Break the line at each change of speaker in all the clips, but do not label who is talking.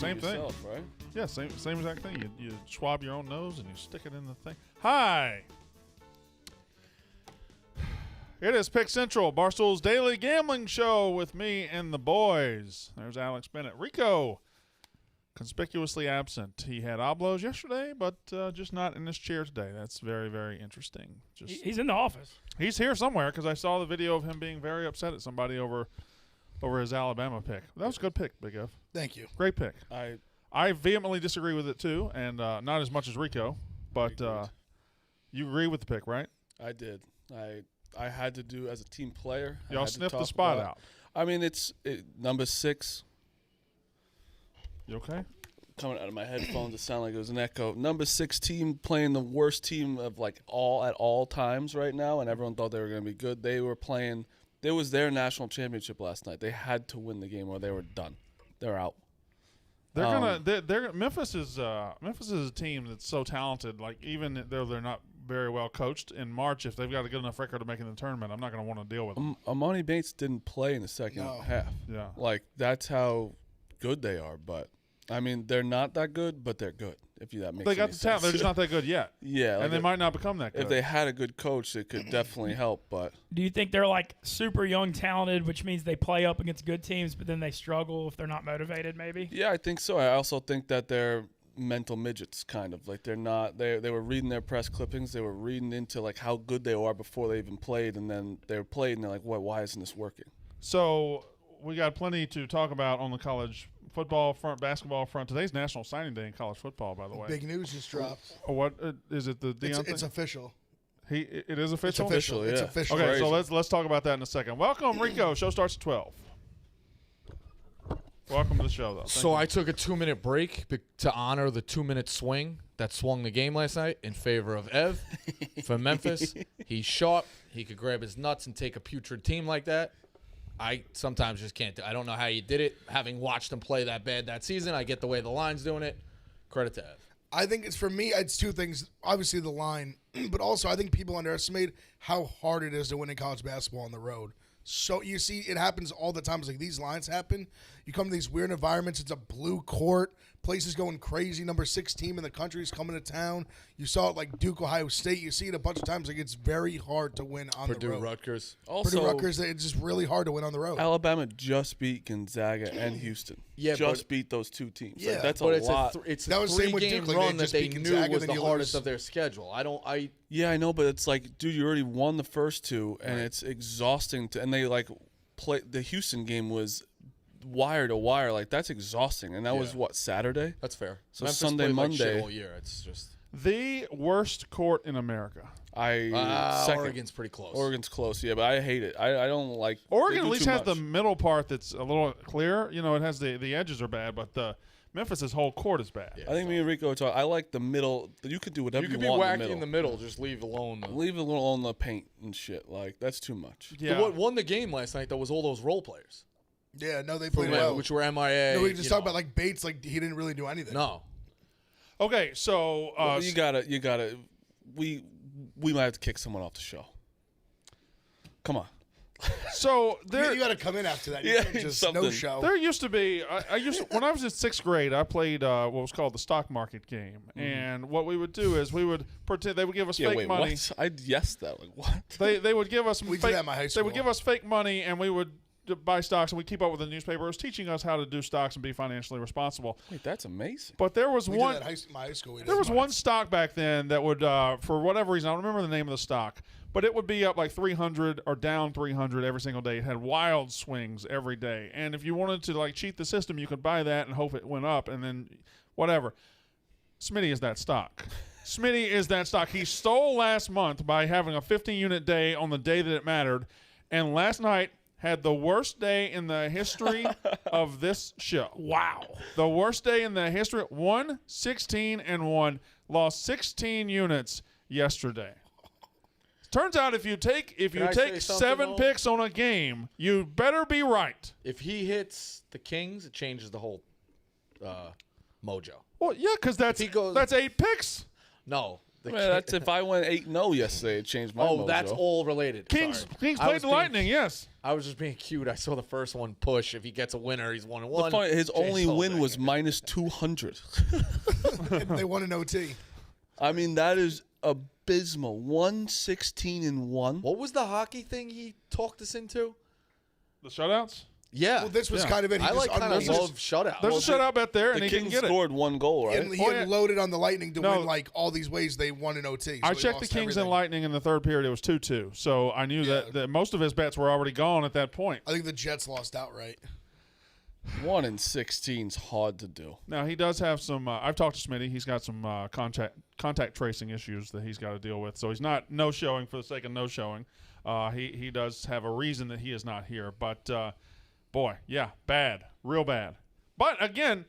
same thing.
Yourself, right?
Yeah, same exact thing. You swab your own nose and you stick it in the thing. Hi. It is Pick Central, Barstool's daily gambling show with me and the boys. There's Alex Bennett. Rico, conspicuously absent. He had oblos yesterday, but just not in his chair today. That's very, very interesting.
He's in the office.
He's here somewhere because I saw the video of him being very upset at somebody over his Alabama pick. That was a good pick, Big F.
Thank you.
Great pick. I vehemently disagree with it, too, and not as much as Rico, but you agree with the pick, right?
I did. I had to do as a team player.
Y'all sniffed the spot out.
I mean, it's number 6.
You okay?
Coming out of my headphones, it sounded like it was an echo. Number 6 team playing the worst team of at all times right now, and everyone thought they were going to be good. They were playing. It was their national championship last night. They had to win the game or they were done. They're out.
Memphis is a team that's so talented. Like even though they're not very well coached in March, if they've got a good enough record to make it in the tournament, I'm not going to want to deal with them.
Amani Bates didn't play in the second half.
Yeah,
that's how good they are. But I mean, they're not that good, but they're good. If that makes
they got
any
the talent,
sense.
they're just not that good yet.
Yeah,
and they might not become that good.
If they had a good coach, it could definitely help. But
do you think they're super young, talented, which means they play up against good teams, but then they struggle if they're not motivated? Maybe.
Yeah, I think so. I also think that they're mental midgets, kind of they're not. They were reading their press clippings. They were reading into how good they are before they even played, and then they were played, and they're like, why isn't this working?
So we got plenty to talk about on the college football front, basketball front. Today's National Signing Day in college football, by the way.
Big news just dropped.
What is it? The Deion thing?
It's official.
It is official.
It's official.
Yeah.
It's official.
Okay,
Crazy.
so let's talk about that in a second. Welcome, Rico. Show starts at 12. Welcome to the show, though.
So I took a 2-minute break to honor the 2-minute swing that swung the game last night in favor of Ev from Memphis. He's sharp. He could grab his nuts and take a putrid team like that. I sometimes just can't do it. I don't know how you did it. Having watched him play that bad that season, I get the way the line's doing it. Credit to Ev.
I think for me, it's two things. Obviously the line, but also I think people underestimate how hard it is to win in college basketball on the road. So you see, it happens all the time. It's like these lines happen. You come to these weird environments. It's a blue court. Places going crazy. Number 6 team in the country is coming to town. You saw it like Duke, Ohio State. You see it a bunch of times. It's very hard to win on the road.
Purdue, Rutgers.
Also,
Purdue, Rutgers. It's just really hard to win on the road.
Alabama just beat Gonzaga and Houston.
Yeah,
just beat those 2 teams.
Yeah,
that's
but
a lot.
It's
That
a
was the same with
3-game
Duke,
run
they
that
just
they
beat
knew
Gonzaga,
was
then
the
you
hardest
lose.
of their schedule.
Yeah, I know, but it's like, dude, you already won the first 2, and it's exhausting. And they play. The Houston game was wire to wire. That's exhausting. And that was what, Saturday?
That's fair.
So
Memphis
Sunday,
played
Monday.
shit all year. It's just
the worst court in America.
Second.
Oregon's pretty close.
Oregon's close, yeah, but I hate it. I don't like.
Oregon at least has the
much.
middle part that's a little clear. You know, it has the edges are bad, but the Memphis's whole court is bad.
I think me and Rico talk. I like the middle. You could do whatever
You
you,
could be
want
wacky in the middle. Just leave alone.
Leave it alone the paint and shit. That's too much.
Yeah.
What won the game last night, though, was all those role players.
Yeah, no, they played well.
Which were MIA.
No, we just talk about Bates, he didn't really do anything.
No.
Okay, so
You gotta. We might have to kick someone off the show. Come on.
so there
You got to come in after that. You
Yeah,
can't just
something.
no show.
There used to be. When I was in 6th grade, I played what was called the stock market game, and what we would do is we would pretend they would give us fake money.
What? I guessed that. What?
They would give us
We did
fake,
that in my high
They
school.
would give us fake money, and we would buy stocks, and we keep up with the newspaper. It was teaching us how to do stocks and be financially responsible.
Wait, that's amazing.
But there was
We did
one.
that in my high school. We did
There was
that.
one stock back then that would, for whatever reason, I don't remember the name of the stock, but it would be up 300 or down 300 every single day. It had wild swings every day. And if you wanted to cheat the system, you could buy that and hope it went up and then whatever. Smitty is that stock. Smitty is that stock. He stole last month by having a 15-unit day on the day that it mattered. And last night had the worst day in the history of this show. Wow. The worst day in the history. 1-16-1. Lost 16 units yesterday. Turns out if you take
I say something,
7
though?
picks on a game, you better be right.
If he hits the Kings, it changes the whole mojo.
Well, yeah, because that's 8 picks.
No,
That's if I went 8-0 yesterday, it changed my mojo.
that's all related.
Kings
Sorry. I
played
was
the
being
Lightning, yes.
I was just being cute. I saw the first one push. If he gets a winner, he's 1-1.
The point, his only
James
win
Holbeck.
was minus 200.
They won an OT.
I mean, that is abysmal. 116-1.
What was the hockey thing he talked us into?
The shutouts?
Yeah.
Well, this was
Yeah.
kind of it. He
I
just
like kind of
unloaded-
love shutouts.
There's a shutout bet there, and
The
he didn't
Kings
get it.
scored 1 goal, right?
And he
Oh, yeah.
unloaded on the Lightning to
No.
win like all these ways they won an OT. So
I
he
checked the
lost
Kings and
everything.
Lightning in the third period. It was 2-2. So I knew that most of his bets were already gone at that point.
I think the Jets lost outright.
1-16's hard to do.
Now, he does have some I've talked to Smitty. He's got some contact tracing issues that he's got to deal with. So he's not no-showing for the sake of no-showing. He does have a reason that he is not here. But, boy, yeah, bad. Real bad. But, again,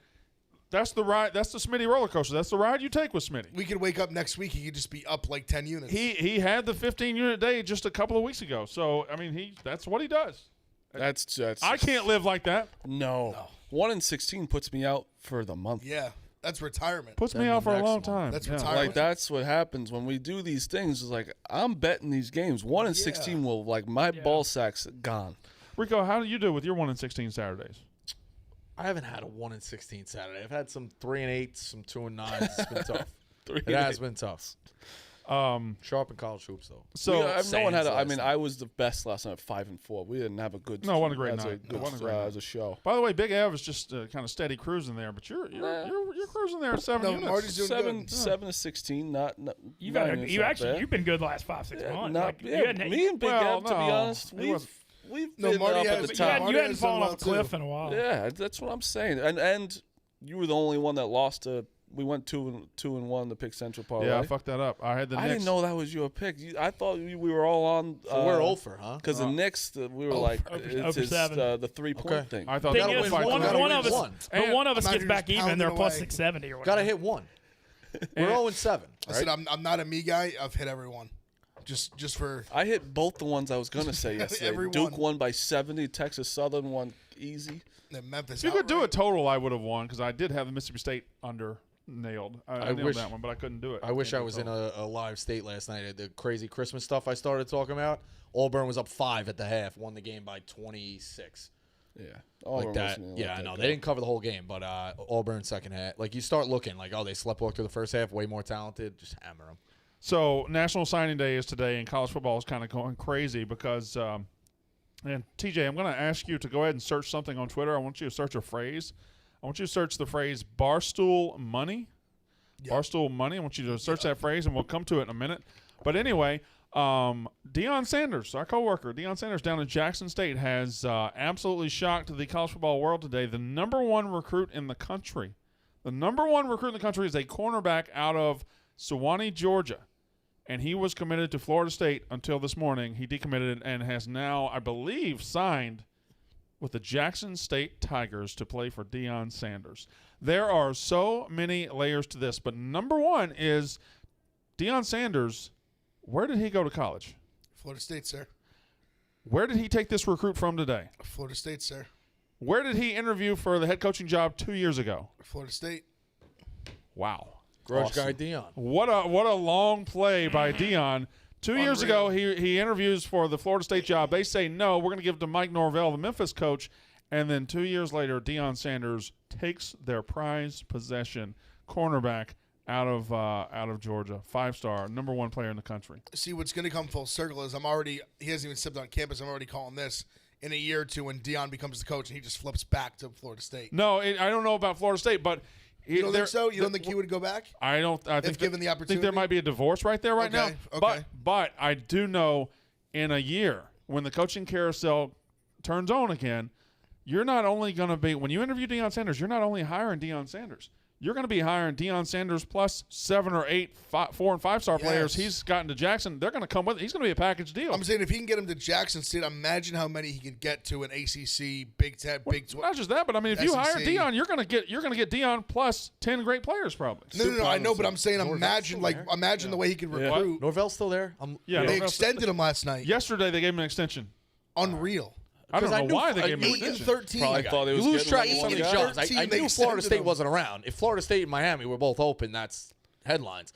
that's the ride. That's the Smitty roller coaster. That's the ride you take with Smitty.
We could wake up next week. He could just be up like 10 units.
He had the 15-unit day just a couple of weeks ago. So, I mean, that's what he does.
That's
I can't live like that.
No. 1-16 puts me out for the month.
Yeah, that's retirement.
Puts me
That'd
out
be
for a long
maximum.
time.
That's
Yeah.
retirement.
Like, that's what happens when we do these things. Is like, I'm betting these games. 1-16 will, like, my ball sack's gone.
Rico, how do you do with your 1-16 Saturdays?
I haven't had a 1-16 Saturday. I've had some 3-8, some 2-9. It's been tough.
3
It has been tough. Sharp in college hoops though.
So
no one had.
Saints
I mean,
last
I was the best last night, 5-4. We didn't have a good.
No, it wasn't a great
as
night. It
good,
wasn't a great night.
as a show.
by the way, Big Ev is just kind of steady cruising there, but you're cruising there at 7
No,
units.
Marty's doing good.
7-16. Not
You've
not
had
even
you
that
actually
bad.
you've been good the last 5-6
Yeah,
months.
not,
Like, you
yeah,
hadn't-
me and Big
Well,
Ev, to be
no,
honest,
it was-
we've
No,
been
Marty
up at
has-
the
you hadn't,
top.
you hadn't
has
fallen
done
off a
well,
cliff
too.
in a while.
Yeah, that's what I'm saying. And you were the only one that lost to. We went 2-1 the Pick Central parlay.
Yeah, I fucked that up. I had the
I
Knicks.
didn't know that was your pick. I thought we were all on.
So we're over, huh?
Because the Knicks, we were like, it's
over 7.
The 3-point
Okay.
thing.
I thought
Thing
that
is,
was
win
one,
one.
one of
Gotta
us,
win
but
one.
one of us
I'm
gets
not
back
just
even. They're
pounding
plus
away.
670 or whatever.
Gotta hit one. We're 0-7.
I
Right?
said I'm not a me guy. I've hit everyone. Just for
I hit both the ones I was gonna say yesterday.
Every
Duke
one.
won by 70. Texas Southern won easy.
Memphis.
If you could do a
outright.
total, I would have won because I did have the Mississippi State under nailed. I nailed
wish-
that one, but I couldn't do it.
I wish I
Can't do
was in
total.
a live state last night. The crazy Christmas stuff I started talking about. Auburn was up 5 at the half, won the game by 26.
Yeah,
Like that. Yeah, no, they didn't cover the whole game, but Auburn second half. Like you start looking like, oh, they sleepwalked through the first half, way more talented. Just hammer them.
So National Signing Day is today, and college football is kind of going crazy because. And TJ, I'm going to ask you to go ahead and search something on Twitter. I want you to search a phrase. I want you to search the phrase Barstool Money.
Yep.
Barstool Money. I want you to search that phrase, and we'll come to it in a minute. But anyway, Deion Sanders, our coworker, Deion Sanders down in Jackson State, has absolutely shocked the college football world today. The number one recruit in the country. The number one recruit in the country is a cornerback out of Sewanee, Georgia. And he was committed to Florida State until this morning. He decommitted and has now, I believe, signed with the Jackson State Tigers to play for Deion Sanders. There are so many layers to this, but number one is Deion Sanders. Where did he go to college?
Florida State, sir.
Where did he take this recruit from today?
Florida State, sir.
Where did he interview for the head coaching job 2 years ago?
Florida State.
Wow.
Grudge guy Deion.
What a long play by Deion. 2 years ago, he interviews for the Florida State job. They say, no, we're going to give it to Mike Norvell, the Memphis coach. And then 2 years later, Deion Sanders takes their prized possession, cornerback out of Georgia, 5-star, number one player in the country.
See, what's going to come full circle is he hasn't even stepped on campus. I'm already calling this in a year or two when Deion becomes the coach and he just flips back to Florida State.
No, I don't know about Florida State, but
You don't think so? You don't think he would go back?
I don't. I think
given the
I think
opportunity?
there might be a divorce right there right now.
Okay.
But I do know in a year when the coaching carousel turns on again, you're not only going to be when you interview Deion Sanders, you're not only hiring Deion Sanders. You're going to be hiring Deion Sanders plus 7 or 8 4- and 5-star players
Yes.
he's gotten to Jackson. They're going to come with it. He's going to be a package deal.
I'm saying if he can get him to Jackson State, imagine how many he can get to an ACC, Big 10, Big 12.
Not just that, but I mean, if you hire
SEC.
Deion, you're going to get Deion plus 10 great players probably.
No, I know, but I'm saying
Norvell's
imagine
still there.
the way he could recruit.
Norvell's still there.
Yeah,
They
Norvell's-
extended him last night.
Yesterday they gave him an extension.
Unreal.
I don't
I
know
knew-
why they
I
gave him an
knew-
extension.
13.
Probably thought they
You
was
lose
getting
track
rid
of
of
some of
one
these
guy.
jobs. I
13,
knew
they
Florida
extended
State
him.
wasn't around. If Florida State and Miami were both open, that's headlines.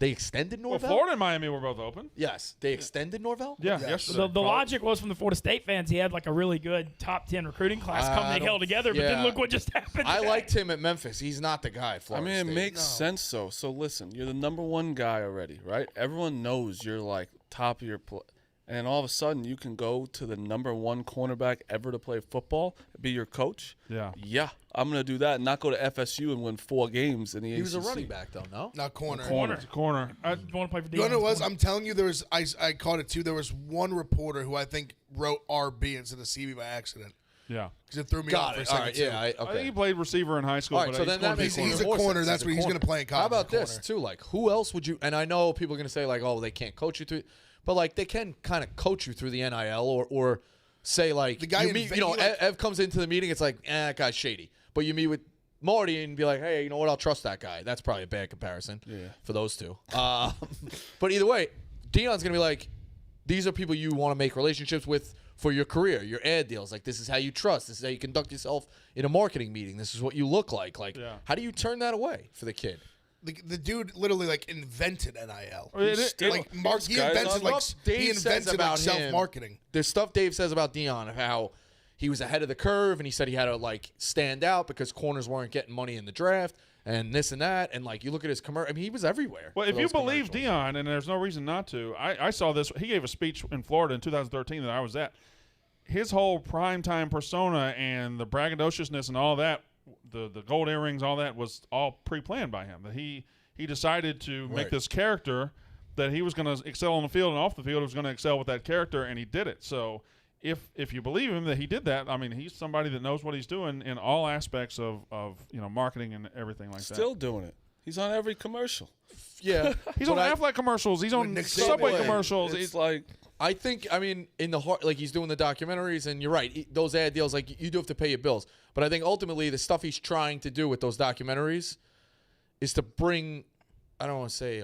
They extended
Well,
Norvell?
Florida and Miami were both open.
Yes. They extended Norvell?
Yeah,
Yes.
yesterday.
The logic was from the Florida State fans, he had like a really good top 10 recruiting class come
I
they
don't-
held together, but then
yeah.
look what just happened.
I
today.
liked him at Memphis. He's not the guy at
I
Florida
mean, it
State.
makes sense though. So listen, you're the number one guy already, right? Everyone knows you're like top of your and all of a sudden you can go to the number one cornerback ever to play football, be your coach.
Yeah.
Yeah, I'm gonna do that and not go to FSU and win 4 games in the
He was a
ACC.
running back, though, no?
Not corner.
Corner.
You want to play for Deion?
You know what it was? I'm telling you, there was I caught it too. There was one reporter who I think wrote RB instead of CB by accident
Yeah.
because it threw me
Got
off for a
it. All
second
right,
too.
yeah,
I think
okay.
he played receiver in high school.
All right,
but
so
he's
then
going
that
to be
makes
corner.
He's a
more
corner.
sense.
That's what he's
corner.
gonna play in college.
How about
a corner.
this, too? Like, who else would you – and I know people are going to say, like, oh, they can't coach you through – but, like, they can kind of coach you through the NIL or say, like,
The guy
you meet, you know, Ev comes into the meeting, it's like, that guy's shady. But you meet with Marty and be like, hey, you know what, I'll trust that guy. That's probably a bad comparison for those two. But either way, Deion's going to be like, these are people you want to make relationships with for your career, your ad deals. Like, this is how you trust. This is how you conduct yourself in a marketing meeting. This is what you look like. Like, how do you turn that away for the kid?
The dude literally like invented NIL.
Still-
Like Mark, he
this guy's
invented
on-
like
Dave
he
says
invented like
about him-
self-marketing.
There's stuff Dave says about Deion of how he was ahead of the curve, and he said he had to like stand out because corners weren't getting money in the draft and this and that. And like you look at his commercial, I mean, he was everywhere.
Well,
for
if you
those
believe
commercials.
Deion, and there's no reason not to, I saw this. He gave a speech in Florida in 2013 that I was at. His whole primetime persona and the braggadociousness and all that, the gold earrings, all that was all pre-planned by him. That he decided to make
Right.
this character that he was going to excel on the field and off the field. He was going to excel with that character, and he did it. So if you believe him that he did that, I mean, he's somebody that knows what he's doing in all aspects of marketing and everything like
Still doing it. He's on every commercial.
yeah,
that. He's on
but
Affleck commercials. He's on
Nick
Subway
Saban.
commercials.
It's like
I think, I mean, in the heart, like he's doing the documentaries, and you're right, those ad deals, like you do have to pay your bills. But I think ultimately the stuff he's trying to do with those documentaries is to bring, I don't want to say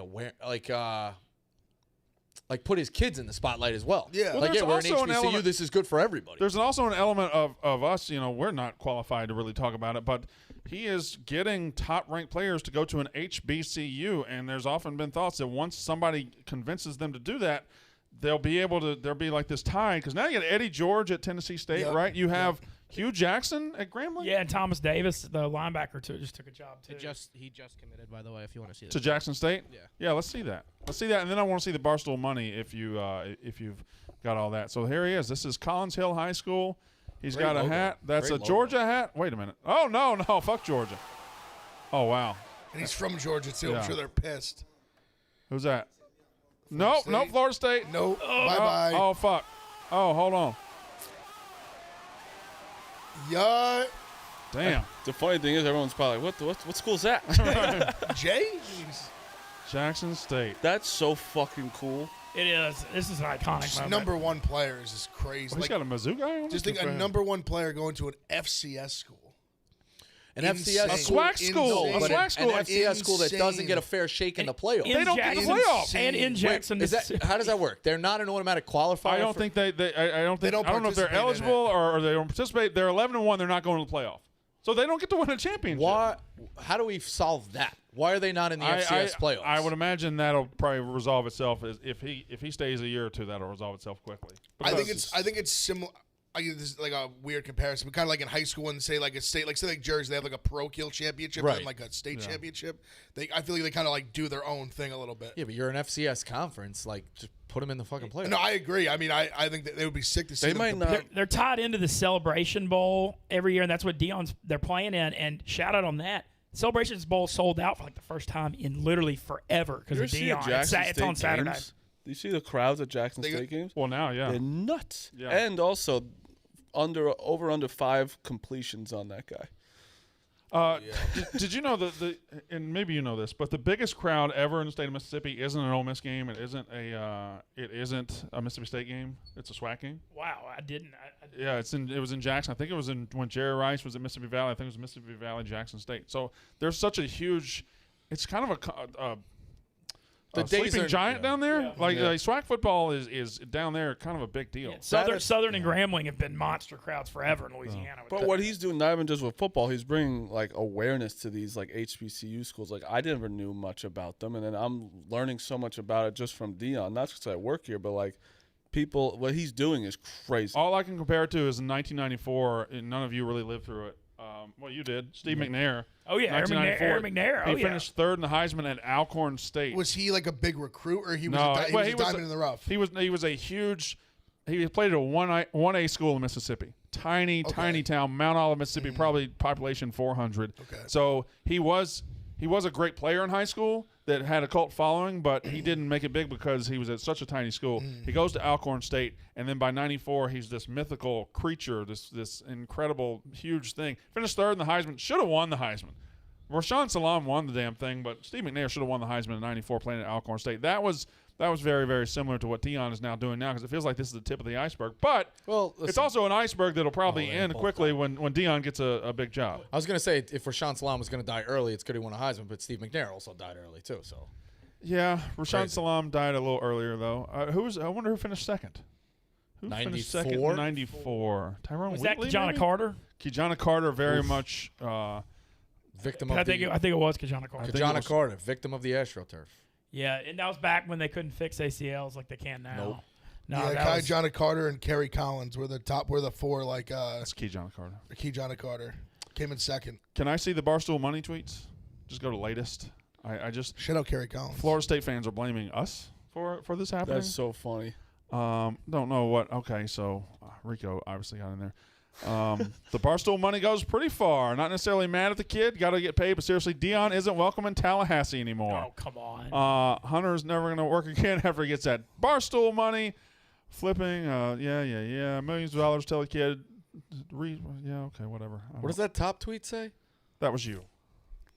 like put his kids in the spotlight as well.
Yeah. Well,
like
there's
we're an
also an
HBCU.
element-
This is good for everybody.
There's also an element of us, we're not qualified to really talk about it, but he is getting top-ranked players to go to an HBCU, and there's often been thoughts that once somebody convinces them to do that, there'll be like this tie, because now you got Eddie George at Tennessee State,
Yep.
right? You have Hugh Jackson at Grambling?
Yeah, and Thomas Davis, the linebacker, too, just took a job, too.
He just committed, by the way. If you want to see
To
that.
Jackson State?
Yeah.
Yeah, let's see that. And then I want to see the Barstool money if you've got all that. So here he is. This is Collins Hill High School. He's
Great
got a
logo.
hat. That's
Great
a
logo.
Georgia hat. Wait a minute. Oh, no, fuck Georgia. Oh, wow.
And he's from Georgia too.
Yeah.
I'm sure they're pissed.
Who's that? Nope,
State.
Florida State.
Nope. Bye bye.
Oh, fuck. Oh, hold on.
Yeah.
Damn.
the funny thing is everyone's probably like, what school's that?
Jay. Jeez.
Jackson State.
That's so fucking cool.
It is. This is an iconic
Just
moment.
number one players is crazy.
He's
Like,
got a Mizzou guy on
just
it?
think a number one player going to an FCS school.
An
Insane.
FCS
A swag school.
Insane.
A
but
swag
an
school.
FCS school that doesn't
Insane.
get a fair shake in the playoffs.
In
They don't get
Jackson,
the playoffs.
And in Jackson,
Is that
Mississippi.
how does that work? They're not an automatic qualifier.
I don't
for-
think I don't
They don't
know if they're
participate in
eligible or they don't participate. They're 11-1. They're not going to the playoff. So they don't get to win a championship.
Why? How do we solve that? Why are they not in the FCS playoffs?
I would imagine that'll probably resolve itself if he stays a year or two. That'll resolve itself quickly.
I think
Because-
it's similar. I guess this is like a weird comparison, but kind of like in high school and say like a state, like say like Jersey, they have like a parochial championship
Right.
and like a state championship. I feel like they kind of like do their own thing a little bit.
Yeah, but you're an FCS conference. Like, just put them in the fucking playoffs.
No, I agree. I mean, I think that they would be sick to see
They
them
might
compete.
not.
They're tied into the Celebration Bowl every year, and that's what they're playing in. And shout out on that. Celebrations Bowl sold out for like the first time in literally forever because
You
of
ever see a
Deion.
Jackson
It's on
State
Saturday.
games? Do you see the crowds at Jackson
They-
State games?
well, now, yeah.
They're nuts.
Yeah.
And also under 5 completions on that guy.
Did you know that and maybe you know this, but the biggest crowd ever in the state of Mississippi isn't an Ole Miss game. It isn't a Mississippi State game. It's a SWAC game.
Wow, I didn't.
Yeah, it was in Jackson. I think it was when Jerry Rice was at Mississippi Valley. I think it was Mississippi Valley, Jackson State. So there's such a huge. It's kind of
The days
sleeping
are-
giant
yeah.
down there.
Yeah.
Like
Yeah.
SWAC football is down there kind of a big deal.
Southern and Grambling have been monster crowds forever in Louisiana. with
But
that.
what he's doing, not even just with football, he's bringing like awareness to these like HBCU schools. Like I never knew much about them, and then I'm learning so much about it just from Deion. Not because I work here, but like people, what he's doing is crazy.
All I can compare it to is in 1994, and none of you really lived through it. Well, you did. Steve McNair.
Oh yeah, Aaron McNair.
He
Oh yeah.
finished third in the Heisman at Alcorn State.
Was he like a big recruit, or he was
No,
a,
well,
he was a diamond in the rough?
He was a huge. He played at a 1A school in Mississippi. Tiny town, Mount Olive, Mississippi. Probably population 400.
Okay.
So he was a great player in high school that had a cult following, but he didn't make it big because he was at such a tiny school. He goes to Alcorn State, and then by 94, he's this mythical creature, this incredible, huge thing. Finished third in the Heisman. Should have won the Heisman. Rashawn Salam won the damn thing, but Steve McNair should have won the Heisman in 94 playing at Alcorn State. That was very, very similar to what Deion is now doing now because it feels like this is the tip of the iceberg. But it's also an iceberg that'll probably
they
end
both
quickly when Deion gets a big job.
I was going to say, if Rashawn Salam was going to die early, it's good he won a Heisman, but Steve McNair also died early, too. So
Yeah, Rashawn
Crazy.
Salam died a little earlier, though. I wonder who finished second. Who finished second in
94?
94? Tyrone
Was that
Wheatley,
Kajana
maybe?
Carter?
Kajana Carter very much
victim
I
of
think
the
it was Kajana Carter.
think it
Kajana
was-
Carter, victim of the AstroTurf.
Yeah, and that was back when they couldn't fix ACLs like they can now.
Nope.
No,
yeah,
that
Kai
was,
Johnny Carter and Kerry Collins were the four like
that's Kajana Carter.
Key Johnny Carter came in second.
Can I see the Barstool Money tweets? Just go to latest. I just
Shout out Kerry Collins.
Florida State fans are blaming us for this happening.
That's so funny.
Don't know what. Okay, so Rico obviously got in there. The Barstool money goes pretty far. Not necessarily mad at the kid. Got to get paid, but seriously, Deion isn't welcome in Tallahassee anymore.
oh, come on.
Hunter's never going to work again after he gets that Barstool money. Flipping, yeah. Millions of dollars. Tell the kid. Yeah, okay, whatever.
What does that top tweet say?
That was you.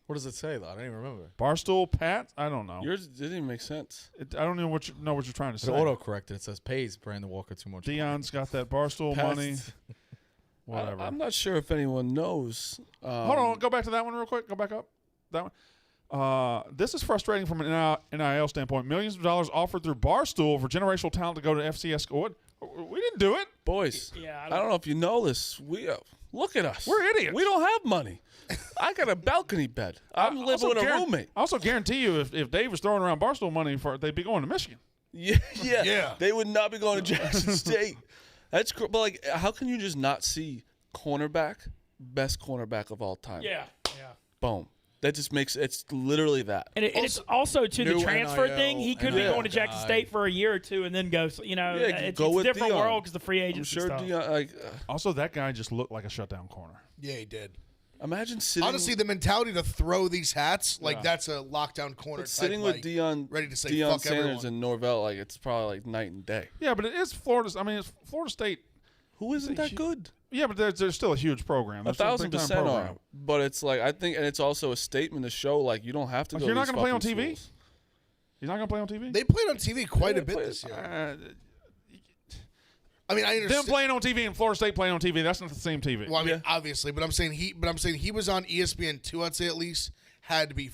What does it say, though? I don't even remember.
Barstool Pat? I don't know.
Yours didn't even make sense.
I don't even know what you're trying to
It
say.
auto-corrected. It says, pays Brandon Walker too much.
Deion's got that Barstool
Past-
money. Whatever.
I'm not sure if anyone knows.
Hold on, go back to that one real quick. Go back up. That one. This is frustrating from an NIL standpoint. Millions of dollars offered through Barstool for generational talent to go to FCS school. What? We didn't do it.
Boys,
Yeah,
I don't know if you know this. We look at us.
We're idiots.
We don't have money. I got a balcony bed. I'm living with a roommate.
I also guarantee you, if Dave was throwing around Barstool money, they'd be going to Michigan.
Yeah.
Yeah.
They would not be going to Jackson State. That's but like, how can you just not see best cornerback of all time?
Yeah.
Boom. That just makes it's literally that.
And it's also to the
new
transfer
NIL,
thing. He could be
NIL
going to Jackson
guy.
State for a year or two and then go.
Yeah,
It's
go
a
with
different
Deion.
world because the free
I'm
agency
sure
stuff.
Deion, like,
Also, that guy just looked like a shutdown corner.
Yeah, he did.
imagine sitting.
Honestly, the mentality to throw these hats, like
Yeah.
that's a lockdown corner.
but sitting
type,
with
like,
Deion,
ready to say
Deion
fuck
Sanders
everyone.
and Norvell, like it's probably like night and day.
Yeah, but it is Florida. I mean, it's Florida State.
Who isn't that
hu-
good?
Yeah, but there's still a huge program. There's still a big-time
1,000%
program.
are. But it's like I think, and it's also a statement to show like you don't have to
Like,
go.
you're
to
not
these
gonna play on
fucking
TV?
schools.
He's not going to play on TV?
They played on TV quite
Yeah,
a bit
they
this year.
Uh,
I mean, I
them
understand.
playing on TV and Florida State playing on TV, that's not the same TV.
Well, I mean,
Yeah.
obviously, but I'm saying he was on ESPN 2. I'd say at least had to be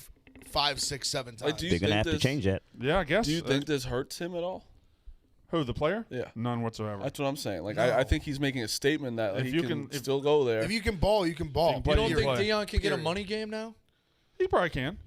5, 6, 7 times.
Like, do you
They're gonna
think
have to
this-
change that.
Yeah, I guess.
Do you think this hurts him at all?
Who, the player?
Yeah.
None whatsoever.
That's what I'm saying. Like
No.
I think he's making a statement that
If
he
you
can
can-
still go there.
If you can ball, you can ball.
You can
You
play
don't
your
think
play.
Deion can get a
Period.
money game now?
He probably can.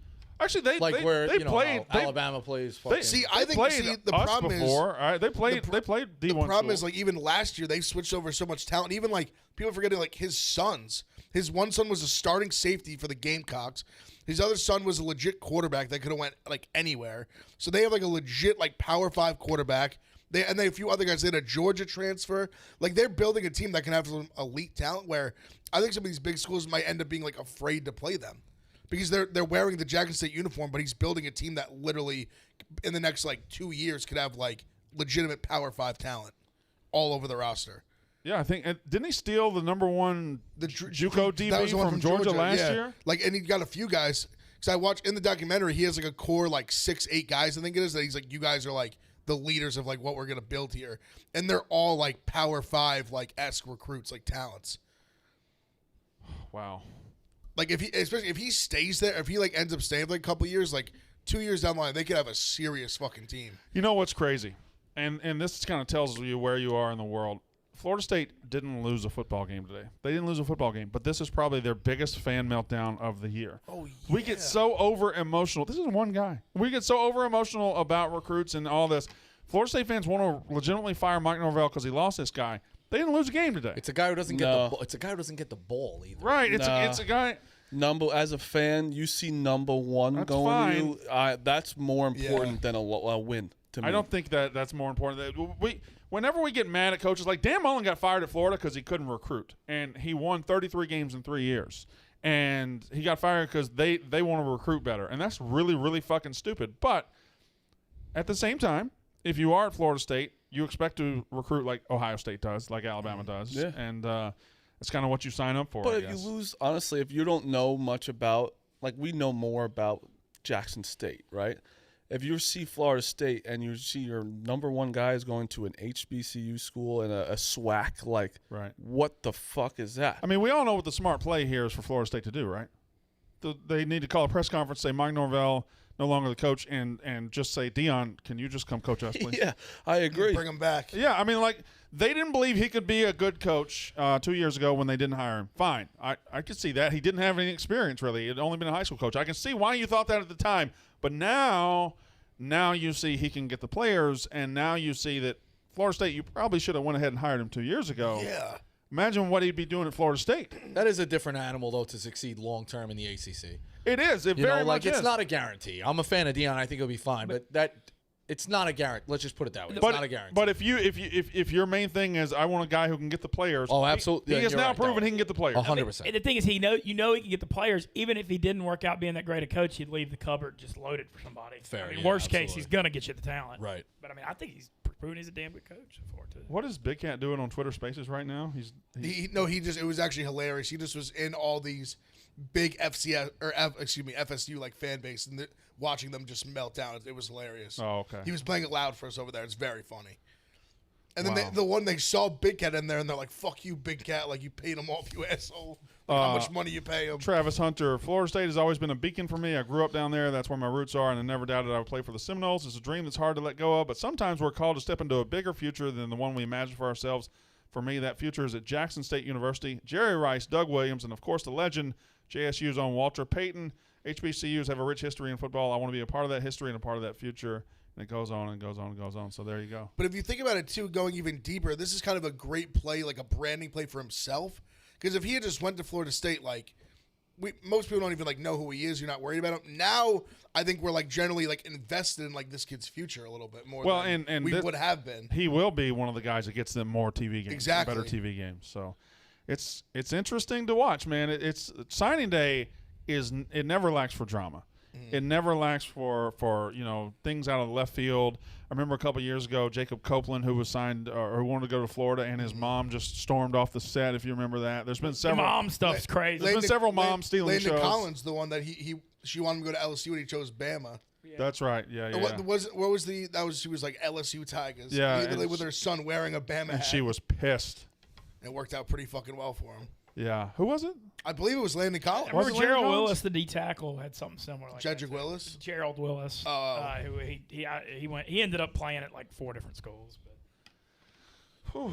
Actually, they
Like
they,
where
they
you know
played.
how
They,
Alabama plays.
they,
Fucking,
See,
they
I think-
played
see, the
us
problem is-
before. All right, they played D1.
The problem
school.
is, like, even last year, they switched over so much talent. Even, like, people forgetting, like, his sons. His one son was a starting safety for the Gamecocks. His other son was a legit quarterback that could have went, like, anywhere. So they have, like, a legit, like, Power 5 quarterback. They have a few other guys. They had a Georgia transfer. Like, they're building a team that can have some elite talent where I think some of these big schools might end up being, like, afraid to play them. Because they're wearing the Jackson State uniform, but he's building a team that literally, in the next, like, 2 years could have, like, legitimate Power 5 talent all over the roster.
Yeah, I think. Didn't he steal the number one JUCO DB
That was the one
from Georgia last
yeah.
year?
Like, and he got a few guys. Because I watched in the documentary, he has like a core like 6, 8 guys. I think it is that he's like, you guys are like the leaders of like what we're gonna build here, and they're all like Power 5 like esque recruits, like talents.
Wow.
Like especially if he stays there, if he like ends up staying for like a couple years, like 2 years down the line, they could have a serious fucking team.
You know what's crazy? And this kind of tells you where you are in the world. Florida State didn't lose a football game today. They didn't lose a football game, but this is probably their biggest fan meltdown of the year.
Oh, yeah.
We get so over-emotional. This is one guy. We get so over-emotional about recruits and all this. Florida State fans want to legitimately fire Mike Norvell because he lost this guy. They didn't lose a game today.
It's a guy who doesn't get the ball. It's a guy who doesn't get the ball either.
Right. It's a guy.
As a fan, you see number one
That's
going
fine.
to you. That's more important than a win to me.
I don't think that's more important. Whenever we get mad at coaches, like Dan Mullen got fired at Florida because he couldn't recruit, and he won 33 games in 3 years, and he got fired because they want to recruit better, and that's really, really fucking stupid. But at the same time, if you are at Florida State, you expect to recruit like Ohio State does, like Alabama does, and it's kind of what you sign up for.
But
I
if
guess.
you lose, honestly, if you don't know much about, like we know more about Jackson State, right? If you see Florida State and you see your number one guy is going to an HBCU school and a SWAC, like,
Right.
what the fuck is that?
I mean, we all know what the smart play here is for Florida State to do, right? They need to call a press conference, say Mike Norvell no longer the coach, and just say, Deion, can you just come coach us, please?
Yeah, I agree.
Bring him back.
Yeah, I mean, like, they didn't believe he could be a good coach 2 years ago when they didn't hire him. Fine. I could see that. He didn't have any experience, really. He'd only been a high school coach. I can see why you thought that at the time. But now you see he can get the players, and now you see that Florida State, you probably should have went ahead and hired him 2 years ago.
Yeah.
Imagine what he'd be doing at Florida State.
That is a different animal, though, to succeed long term in the ACC.
It is. It
You
very
know, like
much
it's
is.
not a guarantee. I'm a fan of Deion. I think he'll be fine, but it's not a guarantee. Let's just put it that way. It's not a guarantee.
But if your main thing is I want a guy who can get the players,
Oh, absolutely.
he
Yeah,
has
you're
now
right,
proven
though.
he can get the players.
100%.
And the thing is, he can get the players. Even if he didn't work out being that great a coach, he'd leave the cupboard just loaded for somebody.
Fair,
I mean,
yeah,
worst case,
absolutely.
he's gonna get you the talent.
Right.
But I mean, I think he's proven he's a damn good coach so far too.
What is Big Cat doing on Twitter Spaces right now?
It was actually hilarious. He just was in all these big FSU like fan base and watching them just melt down. It was hilarious.
Oh, okay.
He was playing it loud for us over there. It's very funny. And then
Wow.
the one they saw Big Cat in there, and they're like, "Fuck you, Big Cat! Like you paid him off, you asshole. Like, how much money you pay him?"
Travis Hunter, Florida State has always been a beacon for me. I grew up down there. That's where my roots are, and I never doubted I would play for the Seminoles. It's a dream that's hard to let go of, but sometimes we're called to step into a bigger future than the one we imagine for ourselves. For me, that future is at Jackson State University. Jerry Rice, Doug Williams, and, of course, the legend, JSU's own Walter Payton. HBCUs have a rich history in football. I want to be a part of that history and a part of that future. And it goes on and goes on and goes on. So there you go.
But if you think about it too, going even deeper, this is kind of a great play, like a branding play for himself. Because if he had just went to Florida State, like most people don't even like know who he is. You're not worried about him. Now I think we're like generally like invested in like this kid's future a little bit more.
Well,
than
and
we would have been.
He will be one of the guys that gets them more TV games,
Exactly.
better TV games. So it's interesting to watch, man. It's signing day it never lacks for drama. It never lacks for things out of left field. I remember a couple years ago, Jacob Copeland, who was signed or who wanted to go to Florida, and his mom just stormed off the set. If you remember that, there's been
The
several.
mom stuff's crazy.
There's been several moms stealing
Landon
shows.
Collins, the one that she wanted him to go to LSU and he chose Bama.
That's right. Yeah.
What was she was like LSU Tigers.
Yeah,
Literally
and
with her son wearing a Bama
and
hat.
she was pissed.
It worked out pretty fucking well for him.
Yeah. Who was it?
I believe it was Landon Collins.
I
Was
remember
it Larry
Gerald
Jones?
Willis, the D tackle, had something similar like that.
Jedrick Willis?
Gerald Willis.
Oh.
Who he ended up playing at like 4 different schools. But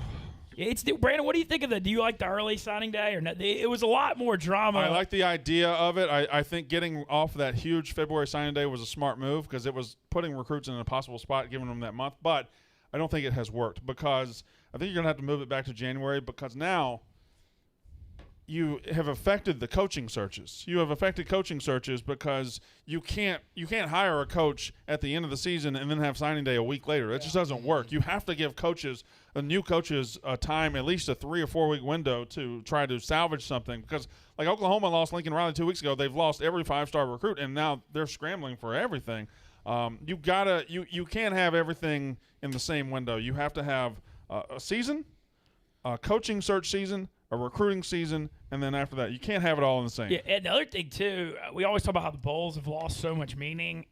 yeah, Brandon, what do you think of that? Do you like the early signing day or not? It was a lot more drama.
I like the idea of it. I think getting off that huge February signing day was a smart move because it was putting recruits in an impossible spot, giving them that month. But I don't think it has worked because I think you're going to have to move it back to January because now you have affected the coaching searches. You have affected coaching searches because you can't hire a coach at the end of the season and then have signing day a week later. It just doesn't work. You have to give new coaches time, at least a 3 or 4 week window to try to salvage something because like Oklahoma lost Lincoln Riley 2 weeks ago. They've lost every 5-star recruit and now they're scrambling for everything. You can't have everything in the same window. You have to have a season, a coaching search season, a recruiting season, and then after that, you can't have it all in the same.
Yeah, and the other thing too, we always talk about how the bowls have lost so much meaning.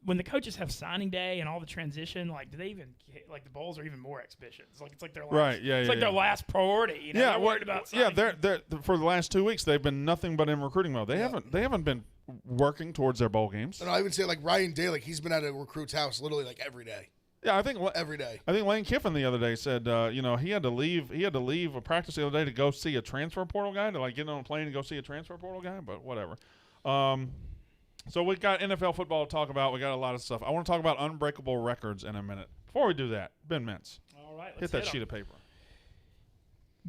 When the coaches have signing day and all the transition, like do they even like the bowls are even more exhibition? It's like their last,
Right, yeah,
It's
yeah,
like their
yeah.
last priority. You know, they're worried about.
Yeah,
signing day.
they're for the last 2 weeks they've been nothing but in recruiting mode. They haven't been working towards their bowl games.
And I even say like Ryan Day, like he's been at a recruit's house literally like every day.
Yeah, I think
Every day.
I think Lane Kiffin the other day said, he had to leave. He had to leave a practice the other day to go see a transfer portal guy, to like get on a plane and go see a transfer portal guy. But whatever. So we got NFL football to talk about. We got a lot of stuff. I want to talk about unbreakable records in a minute. Before we do that, Ben Mintz,
All right,
hit that sheet of paper.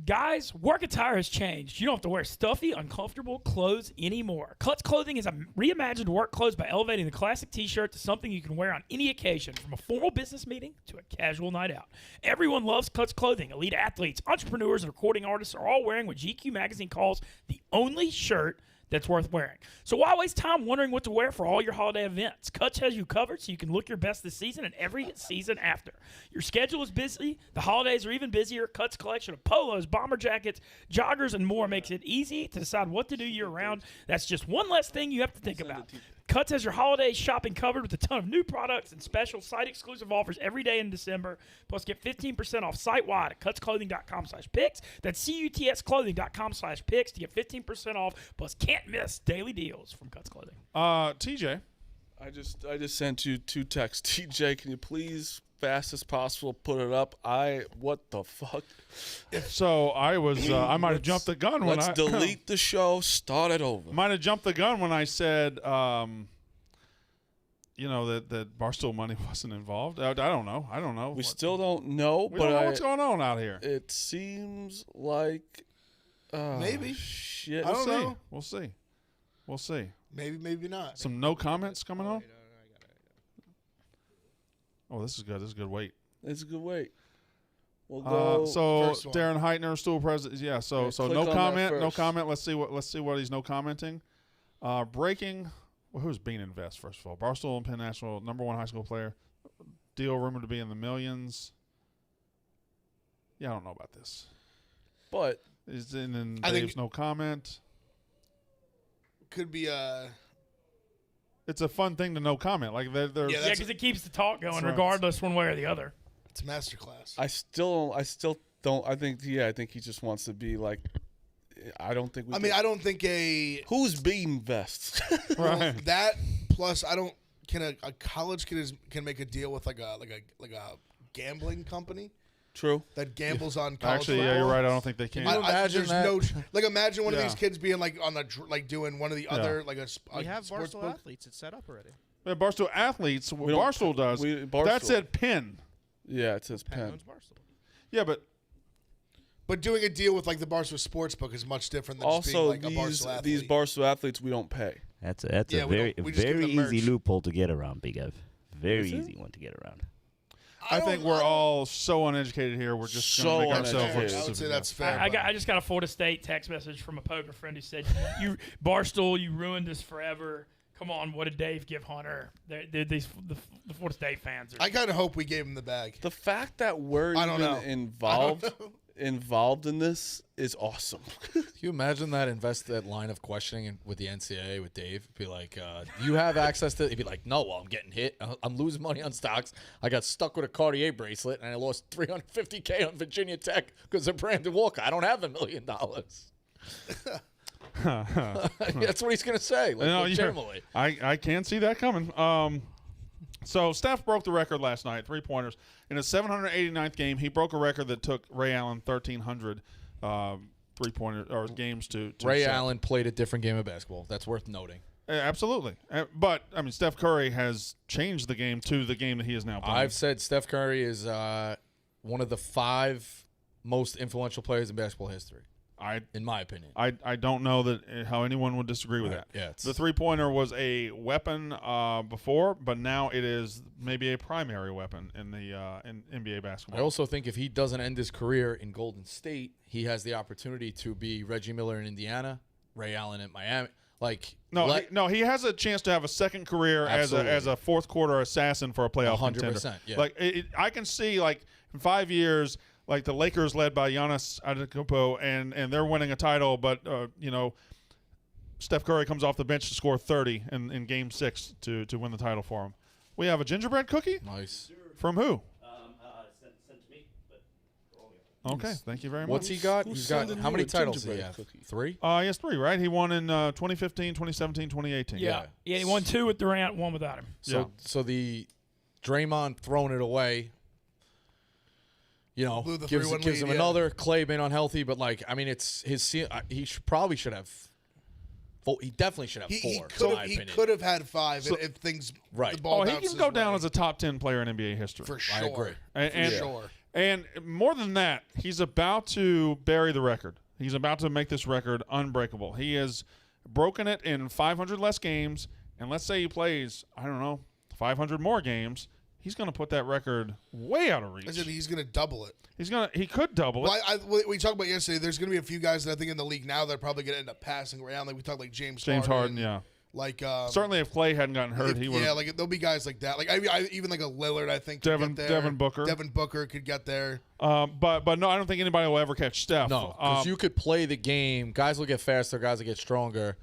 Guys, work attire has changed. You don't have to wear stuffy, uncomfortable clothes anymore. Klutz Clothing is a reimagined work clothes by elevating the classic t-shirt to something you can wear on any occasion, from a formal business meeting to a casual night out. Everyone loves Klutz Clothing. Elite athletes, entrepreneurs, and recording artists are all wearing what GQ magazine calls the only shirt that's worth wearing. So why waste time wondering what to wear for all your holiday events? Kutch has you covered so you can look your best this season and every season after. Your schedule is busy. The holidays are even busier. Kutch's collection of polos, bomber jackets, joggers, and more makes it easy to decide what to do year-round. That's just one less thing you have to think about. Kutch has your holiday shopping covered with a ton of new products and special site-exclusive offers every day in December. Plus, get 15% off site-wide at KutzClothing.com/picks. That's CUTSClothing.com/picks to get 15% off. Plus, can't miss daily deals from Kutch Clothing.
TJ.
I just sent you 2 texts. TJ, can you please, fast as possible, put it up? What the fuck?
So I was, I might have jumped the gun when
Let's delete the show, start it over.
Might have jumped the gun when I said, that Barstool money wasn't involved. I don't know.
We still don't know,
We
but
don't know what's going on out here.
it seems like
Maybe.
shit.
I don't
We'll see.
know.
We'll see.
Maybe not.
Some no comments coming on. Oh, this is good. This is a good weight.
It's a good weight. We'll go.
So
first one.
Darren Heitner, stool president. Yeah. So
Yeah, click
no
on that
comment. No
first.
comment. Let's see what he's no commenting. Breaking. Well, who's Bean Invest first of all? Barstool and Penn National #1 high school player. Deal rumored to be in the millions. Yeah, I don't know about this.
But
And then
I think-
Dave's no comment.
Could be
It's a fun thing to no comment. Like they're
Yeah,
Yeah,
that's-
because it keeps the talk going,
right.
regardless one way or the other.
it's masterclass.
I still don't. I think he just wants to be like. I don't think.
I don't think
Who's Bean Vest?
right.
that plus can a college can make a deal with like a gambling company
True.
that gambles on college
Actually,
football?
yeah, you're right. I don't think they can.
Imagine
there's
that?
imagine one of
Yeah.
these kids being like on the doing one of the other like a
We have
sports
Barstool
book.
athletes. It's set up already.
Yeah, Barstool athletes.
don't-
Barstool does.
Barstool.
That's at Penn.
Yeah, it says
Penn
Penn.
owns Barstool.
Yeah, but
But doing a deal with like the Barstool Sports book is much different than just being
Also,
like a Barstool athlete.
these Barstool athletes we don't pay.
That's
Yeah,
a
we
very
don't- we just give
very
them
easy
merch.
loophole to get around, Big Ev. Very
Is it?
easy one to get around.
I think we're all so uneducated here. We're just
So
going to make ourselves look
uneducated.
I would say
stupid.
that's fair.
I just got a Florida State text message from a poker friend who said, "You Barstool, you ruined us forever. Come on, what did Dave give Hunter?" The Florida State fans are.
I kind of hope we gave him the bag.
The fact that we're
I don't
even
know.
involved in this is awesome.
Can you imagine that line of questioning with the NCAA with Dave? Be like, you have access to. He'd be like, no, well, I'm getting hit. I'm losing money on stocks. I got stuck with a Cartier bracelet, and I lost $350K on Virginia Tech because of Brandon Walker. I don't have $1 million. That's what he's gonna say. Like,
No,
legitimately.
I can see that coming. So Steph broke the record last night, 3-pointers. In his 789th game, he broke a record that took Ray Allen 1,300 3-pointer or games to
Ray
set.
Allen played a different game of basketball. That's worth noting.
Absolutely. But, I mean, Steph Curry has changed the game to the game that he is now playing.
I've said Steph Curry is one of the 5 most influential players in basketball history, in my opinion.
I don't know that how anyone would disagree with that.
Yeah,
The 3-pointer was a weapon before, but now it is maybe a primary weapon in the in NBA basketball.
I also think if he doesn't end his career in Golden State, he has the opportunity to be Reggie Miller in Indiana, Ray Allen at Miami.
He has a chance to have a second career
Absolutely.
as a fourth quarter assassin for a playoff
100%,
contender.
yeah.
Like I can see like in 5 years, like the Lakers led by Giannis Antetokounmpo and they're winning a title, but Steph Curry comes off the bench to score 30 in Game 6 to win the title for him. We have a gingerbread cookie
Nice.
from who?
Sent to me, but we're all
Okay, thank you very much.
What's he got?
Who's
He's got
sending
how
you
many
a
titles do he
gingerbread
have?
cookie?
3?
He has 3, right? He won in 2015, 2017, 2018.
Yeah. He won 2 with Durant, 1 without him.
So the Draymond throwing it away,
Blew the
gives
3-1
him
lead, yeah.
another. Clay been unhealthy, but it's his. He probably should have. He definitely should have 4.
He
in my
could have had 5
So-
if things
Right.
the ball
Oh, he
bounces
can go down
right.
as a top 10 player in NBA history.
for sure.
I agree.
And,
For sure.
And more than that, he's about to bury the record. He's about to make this record unbreakable. He has broken it in 500 less games, and let's say he plays, 500 more games. He's going to put that record way out of reach.
I said he's going to double it.
He could double it.
Well, we talked about yesterday. There's going to be a few guys that I think in the league now that are probably going to end up passing around. Like we talked, like James
Harden, yeah.
Like
Certainly, if Clay hadn't gotten hurt, he would.
Yeah, like there'll be guys like that. Like I even like a Lillard, I think.
Devin Booker.
Devin Booker could get there.
But no, I don't think anybody will ever catch Steph.
No, because you could play the game. Guys will get faster. Guys will get stronger.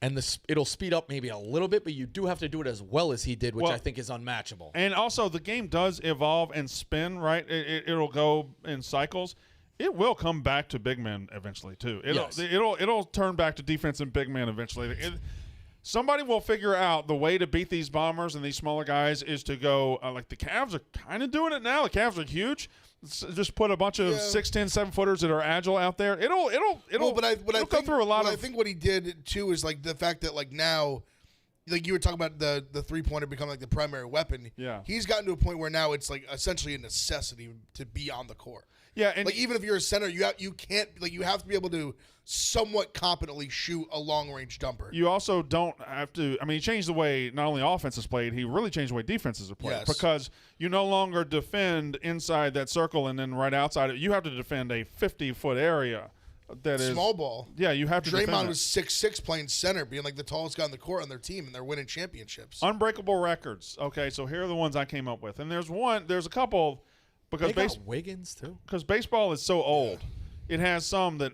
And it'll speed up maybe a little bit, but you do have to do it as well as he did, which I think is unmatchable.
And also, the game does evolve and spin, right? It'll go in cycles. It will come back to big men eventually, too. It'll turn back to defense and big men eventually. Somebody will figure out the way to beat these Bombers and these smaller guys is to go like the Cavs are kind of doing it now. The Cavs are huge. Just put a bunch of 6'10", 7-footers that are agile out there. It'll go through a lot of.
I think what he did too is like the fact that like now, like you were talking about the 3-pointer becoming like the primary weapon.
Yeah.
He's gotten to a point where now it's like essentially a necessity to be on the court.
Yeah, and
like even if you're a center, you have to be able to somewhat competently shoot a long range jumper.
You also don't have to. I mean, he changed the way not only offense is played, he really changed the way defenses are played.
Yes.
Because you no longer defend inside that circle and then right outside it. You have to defend a 50-foot area that is
small ball.
Yeah, you have to.
Draymond was 6'6", playing center, being like the tallest guy on the court on their team, and they're winning championships.
Unbreakable records. Okay, so here are the ones I came up with, and there's a couple because
They got Wiggins too.
Because baseball is so old, it has some that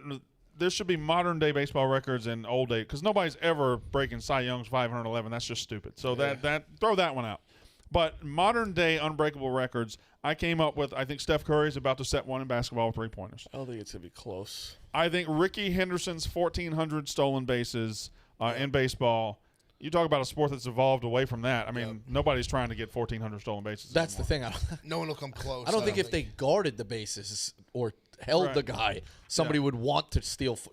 there should be modern day baseball records and old day because nobody's ever breaking Cy Young's 511. That's just stupid. So that throw that one out. But modern day unbreakable records, I came up with. I think Steph Curry's about to set one in basketball with 3-pointers.
I don't think it's gonna be close.
I think Ricky Henderson's 1,400 stolen bases in baseball. You talk about a sport that's evolved away from that. I mean, nobody's trying to get 1,400 stolen bases.
That's
anymore.
the thing.
No one will come close.
I don't think if they guarded the bases or held the guy, somebody would want to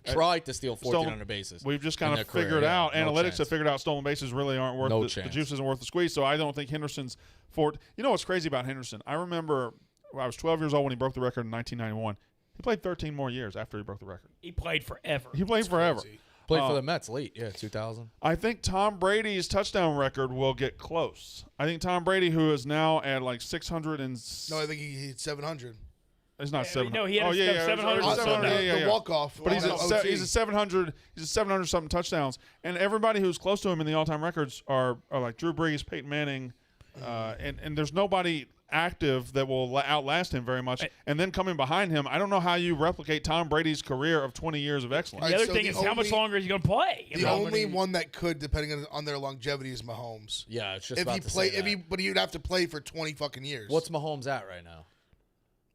try to steal 1,400 bases.
We've just kind
in
of
their
figured
career.
out.
No
Analytics
chance.
have figured out stolen bases really aren't worth the juice isn't worth the squeeze. So I don't think Henderson's for. You know what's crazy about Henderson? I remember I was 12 years old when he broke the record in 1991. He played 13 more years after he broke the record.
He played forever.
He played forever.
Crazy.
Played for the Mets late, 2000.
I think Tom Brady's touchdown record will get close. I think Tom Brady, who is now at like 600 and
No, I think he hit 700.
it's not 700.
no, he had 700.
The walk-off.
But he's at
OT.
he's at 700. He's at 700 something touchdowns, and everybody who's close to him in the all-time records are like Drew Brees, Peyton Manning, and there's nobody active that will outlast him very much. And then coming behind him, I don't know how you replicate Tom Brady's career of 20 years of excellence.
The other
so
thing
the
is how much longer is he going to play?
The only one that could, depending on their longevity, is Mahomes.
Yeah, it's just
If
about
he
to
play,
say that.
but he'd have to play for 20 fucking years.
What's Mahomes at right now?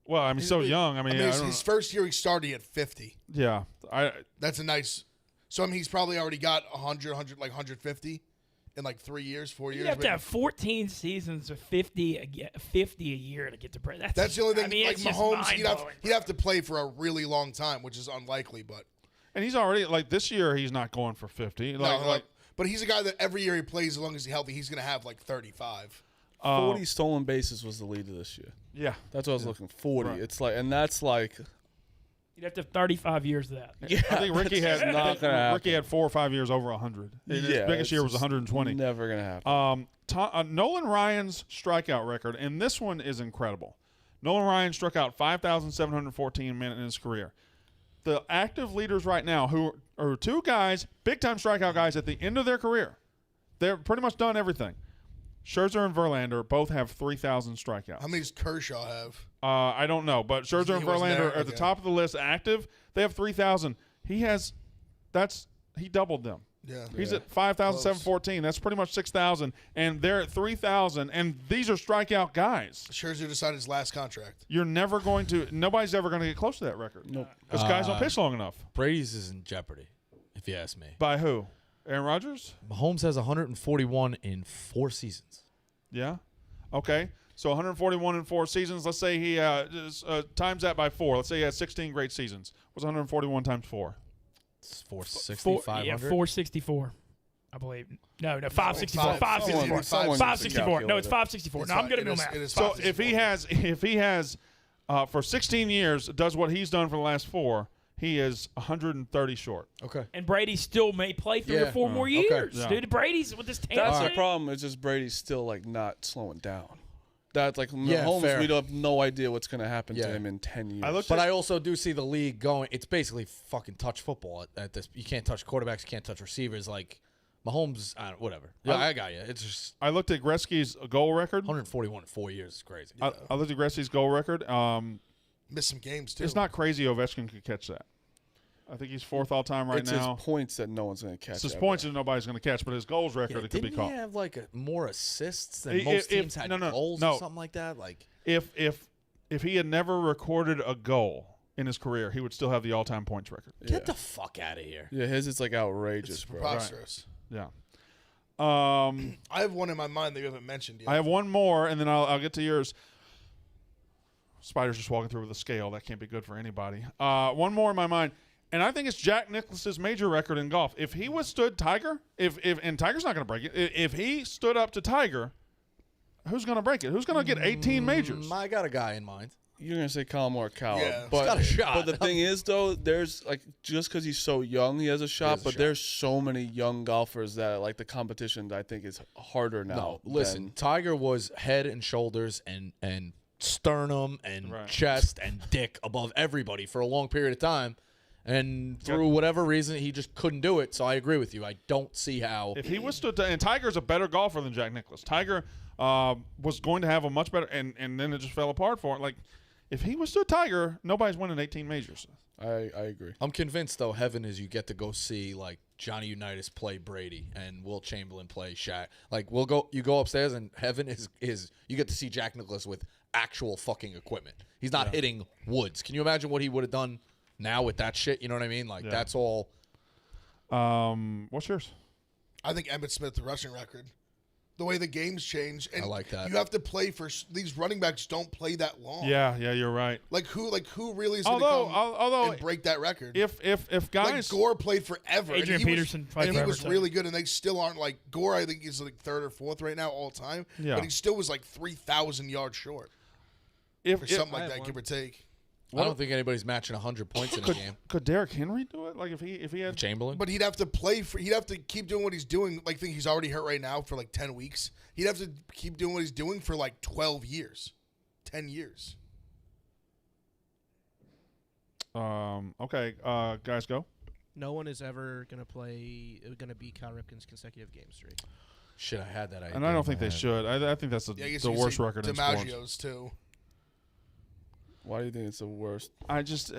Well, I mean, so young. I mean, I don't
his first year he started at 50.
yeah.
That's a nice. So I mean, he's probably already got 100, like 150 in like 3 years, 4 years.
You have to have 14 seasons of 50 a year to get to play.
That's the only thing.
I mean,
like
it's just
Mahomes,
mind-blowing.
he'd have to play for a really long time, which is unlikely. But
And he's already like this year. He's not going for 50.
but he's a guy that every year he plays, as long as he's healthy, he's going to have like 35.
40 stolen bases was the lead of this year.
Yeah.
That's what I was looking. 40.
Right.
It's like, and that's like.
You'd have to have 35 years of that.
Yeah,
I think Ricky had
not gonna happen.
Ricky had 4 or 5 years over 100. His biggest year was
it's
120.
Never gonna happen.
Nolan Ryan's strikeout record, and this one is incredible. Nolan Ryan struck out 5,714 men in his career. The active leaders right now, who are 2 guys, big-time strikeout guys at the end of their career, they're pretty much done everything. Scherzer and Verlander both have 3,000 strikeouts.
How many does Kershaw have?
I don't know, but Scherzer and
He wasn't
Verlander
there?
are at the
Okay.
top of the list active. They have 3,000. He doubled them.
Yeah.
He's at 5,714. That's pretty much 6,000, and they're at 3,000. And these are strikeout guys.
Scherzer decided his last contract.
You're never going to. Nobody's ever going to get close to that record.
Nope.
Because guys don't pitch long enough.
Brady's is in jeopardy, if you ask me.
By who? Aaron Rodgers?
Mahomes has 141 in 4 seasons.
Yeah. Okay. So 141 in 4 seasons. Let's say he times that by 4. Let's say he has 16 great seasons. What's 141 times 4?
It's 460, 500.
Yeah, 464, I believe. No, 564. 564.
Someone
564. No, it's
calculator.
564.
It's
No, I'm
fine.
good at
It
no
is-
math.
it is
So
564.
if he has for 16 years does what he's done for the last 4, he is 130 short.
Okay.
And Brady still may play 3 or
Yeah.
4 more
Okay.
years.
Yeah.
Dude, Brady's with this
That's
Tampa
the
thing.
problem. It's just Brady's still like not slowing down. That's like
Yeah,
Mahomes.
fair.
We don't have no idea what's going to happen to
Yeah.
him in 10 years.
I looked
But
at,
I also do see the league going. It's basically fucking touch football at this. You can't touch quarterbacks. You can't touch receivers. Like Mahomes, whatever. Yeah, I got you. It's just
I looked at Gretzky's goal record.
141 in 4 years is crazy.
I looked at Gretzky's goal record.
Missed some games, too.
It's not crazy Ovechkin could catch that. I think he's 4th all time right
it's
now.
his points that no one's going to catch.
It's his
ever.
points that nobody's going to catch, but his goals record it could be
Didn't
caught.
he have like more assists than
If-
most
if-
teams had
no,
goals
no.
or something like that? Like
If he had never recorded a goal in his career, he would still have the all-time points record.
get the fuck out of here.
Yeah, his is like outrageous,
It's
bro.
preposterous.
Yeah.
I have one in my mind that you haven't mentioned yet.
I have one more, and then I'll get to yours. Spider's just walking through with a scale. That can't be good for anybody. One more in my mind, and I think it's Jack Nicklaus's major record in golf. If he withstood Tiger, and Tiger's not going to break it. If he stood up to Tiger, who's going to break it? Who's going to get 18 majors?
I got a guy in mind.
You're gonna say Colin Morikawa,
Yeah.
but
He's got a shot.
But the thing is, though, there's like just because he's so young, he has a shot.
a
But
shot.
there's so many young golfers that like the competition. I think is harder now.
No, listen.
than-
Tiger was head and shoulders and sternum and
Right.
chest and dick above everybody for a long period of time, and through whatever reason, he just couldn't do it. So I agree with you. I don't see how.
If he withstood, and Tiger's a better golfer than Jack Nicklaus. Tiger was going to have a much better, and then it just fell apart for him. Like, if he withstood Tiger, nobody's winning 18 majors.
I agree.
I'm convinced though, heaven is you get to go see like Johnny Unitas play Brady and Will Chamberlain play Shaq. Like you go upstairs and heaven is you get to see Jack Nicklaus with actual fucking equipment. He's not hitting woods. Can you imagine what he would have done now with that shit? You know what I mean? Like
Yeah.
that's all.
What's yours?
I think Emmitt Smith, the rushing record. The way the game's changed. And
I like that.
You have to play for these running backs don't play that long.
Yeah, you're right.
Like who really is going to
Although
come and break that record?
if
like
guys,
Gore played forever.
Adrian
and he
Peterson
was,
played
and he
forever,
was
too.
really good, and they still aren't like Gore. I think he's like 3rd or 4th right now all time.
Yeah.
But he still was like 3,000 yards short
if
or something like that, give or take.
I don't think anybody's matching 100 points in a game.
could Derrick Henry do it? Like if he had
Chamberlain.
But he'd have to play for. He'd have to keep doing what he's doing. Like, think he's already hurt right now for like 10 weeks. He'd have to keep doing what he's doing for like 12 years, 10 years.
Okay, guys, go.
No one is ever gonna beat Cal Ripken's consecutive game streak.
Shit, I had that idea.
And I don't
in
think
my
they
head.
should. I think that's
Yeah, I guess
the
you could
worst
say
record in sports.
DiMaggio's too.
Why do you think it's the worst?
I just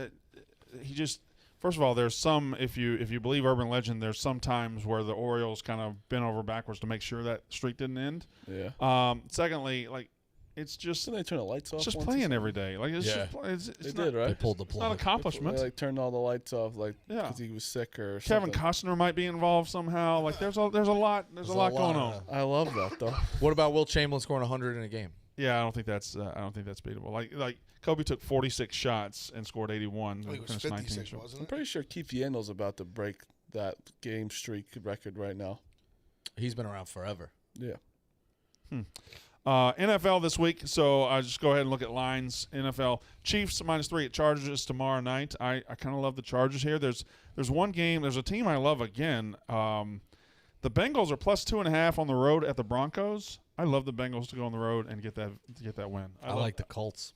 he just first of all, there's some if you believe urban legend, there's some times where the Orioles kind of bent over backwards to make sure that streak didn't end.
Yeah.
Secondly, like it's just
Didn't they turn the lights off?
it's just
once or
playing
something?
every day. Like it's
Yeah.
just it's
They
not,
did, right?
They pulled the
It's not
plug.
accomplishment.
They like turned all the lights off, like
Yeah.
because he was sick or
Kevin
something.
Costner might be involved somehow. Like there's a lot
There's
a lot going on.
I love that though.
What about Will Chamberlain scoring 100 in a game?
Yeah, I don't think that's beatable. Like Kobe took 46 shots and scored 81.
I think it was
finished
56,
19.
wasn't
I'm
it?
pretty sure Keith Yandle's about to break that game streak record right now.
He's been around forever.
Yeah.
NFL this week, so I just go ahead and look at lines. NFL Chiefs -3 at Chargers tomorrow night. I kind of love the Chargers here. There's one game. There's a team I love again. The Bengals are +2.5 on the road at the Broncos. I love the Bengals to go on the road and get that win.
I like the Colts.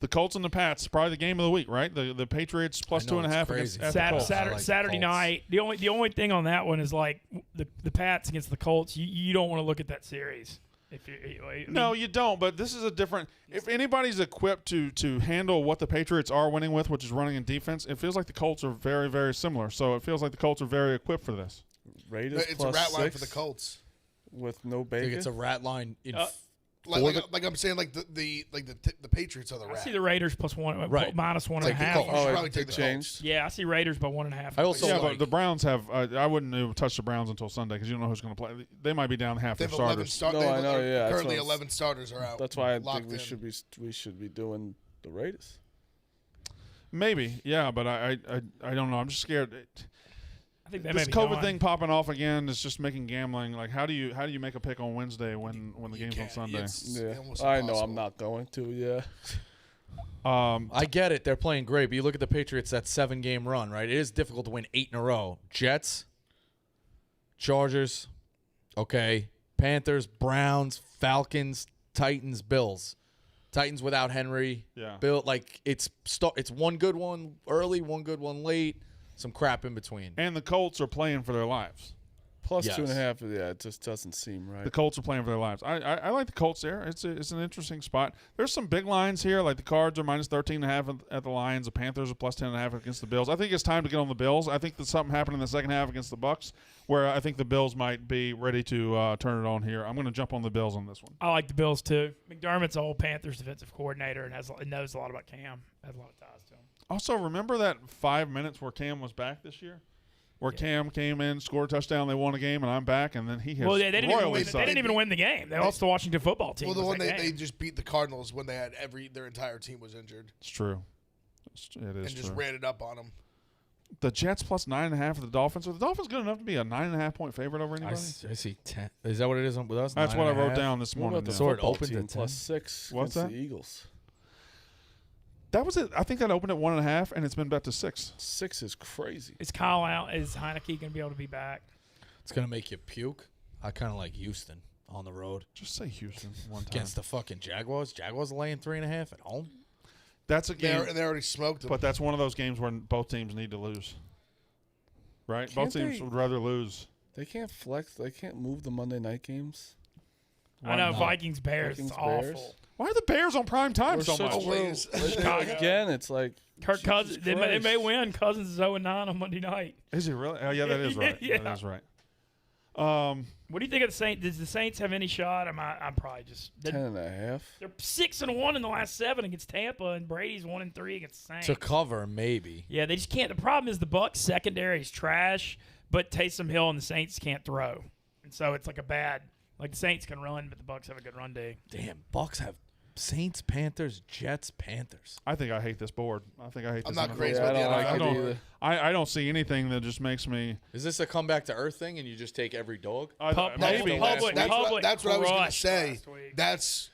the Colts and the Pats. Probably the game of the week, right? The Patriots +2.5 against at the Colts.
I like the
Saturday
Colts.
night. The only thing on that one is like the Pats against the Colts. You don't want to look at that series. If
No, you don't. But this is a different. If anybody's equipped to handle what the Patriots are winning with, which is running and defense, it feels like the Colts are very, very similar. So it feels like the Colts are very equipped for this.
Raiders
It's
plus
a rat line
6
for the Colts.
with no
I
bacon.
think it's a rat line in
Like I'm saying, like the Patriots are the
I
rat.
see the Raiders plus one,
Right.
minus one
Take
and a
the
half.
Colts.
You should
Oh,
probably
it
take the
changed.
Colts.
Yeah, I see Raiders by 1.5.
I also
Yeah,
like
but the Browns have. I wouldn't even touch the Browns until Sunday because you don't know who's going to play. They might be down half
They
their
have 11
starters.
No, I know, yeah, that's
Currently,
what I'm-
11 starters are out.
That's why I
locked
think we
in.
should be doing the Raiders.
Maybe, yeah, but I don't know. I'm just scared.
I think they
This
may be
COVID
gone.
thing popping off again is just making gambling. Like, how do you make a pick on Wednesday when the game's on
can't.
Sunday?
It's
Yeah,
almost
I know.
impossible.
I'm not going to. Yeah.
I get it. They're playing great, but you look at the Patriots, that 7-game run, right? It is difficult to win 8 in a row. Jets, Chargers, okay, Panthers, Browns, Falcons, Titans, Bills. Titans without Henry.
Yeah.
Bill, like it's one good one early, one good one late, some crap in between.
And the Colts are playing for their lives.
Plus
Yes.
2.5. Yeah, it just doesn't seem right.
The Colts are playing for their lives. I like the Colts there. It's an interesting spot. There's some big lines here. Like the Cards are minus 13.5 at the Lions. The Panthers are plus 10.5 against the Bills. I think it's time to get on the Bills. I think that something happened in the second half against the Bucks where I think the Bills might be ready to turn it on here. I'm going to jump on the Bills on this one.
I like the Bills too. McDermott's an old Panthers defensive coordinator and knows a lot about Cam. Has a lot of ties to him.
Also, remember that 5 minutes where Cam was back this year? Where Cam came in, scored a touchdown, they won a game, and I'm back, and then he has
Well, they didn't even
royally
win. They
sucked.
didn't even win the game. They lost the Washington football team.
Well, the
was
one
that
they
game.
just beat the Cardinals when they had their entire team was injured
It's true. It is
and
true.
just ran it up on them.
The Jets plus 9.5 of the Dolphins. Are the Dolphins good enough to be a 9.5 point favorite over
I
anybody?
see 10. Is that what it is with us?
That's what I wrote
9.5?
down this
What
morning.
about the
yeah.
So it
football
opened
team
at 10?
plus 6
What's
against
that?
the Eagles?
That was it. I think that opened at 1.5, and it's been bet to 6.
6 is crazy.
Is Kyle out? Is Heineke going to be able to be back?
It's gonna make you puke. I kind of like Houston on the road
Just say Houston one time.
against the fucking Jaguars. Jaguars laying 3.5 at home.
That's a game,
They already smoked them.
but that's one of those games where both teams need to lose. Right?
Can't
Both teams
they-
would rather lose.
They can't flex. They can't move the Monday night games.
I know
not?
Vikings Bears.
Vikings,
It's awful.
Bears.
Why are the Bears on prime time
We're
so
such
much?
Always.
Again, it's like
Kirk Cousins. They may
Christ.
win. Cousins is 0-9 on Monday night.
Is he really? Oh, yeah, that is right.
Yeah.
That is right.
What do you think of the Saints? Does the Saints have any shot? I'm probably just.
10.5.
They're 6-1 in the last 7 against Tampa, and Brady's 1-3 against the Saints.
To cover, maybe.
Yeah, they just can't. The problem is the Bucs secondary is trash, but Taysom Hill and the Saints can't throw, and so it's like a bad. Like the Saints can run, but the Bucs have a good run D.
Damn, Bucks have Saints, Panthers, Jets, Panthers.
I think I hate this board. I think I hate
I'm
this.
not
NFL.
crazy
Yeah, I
about
don't
the
like
I
it
don't.
either.
I don't see anything that just makes me.
Is this a comeback to earth thing, and you just take every dog?
Maybe.
Public
That's what I was going to
crushed
say.
last week.
That's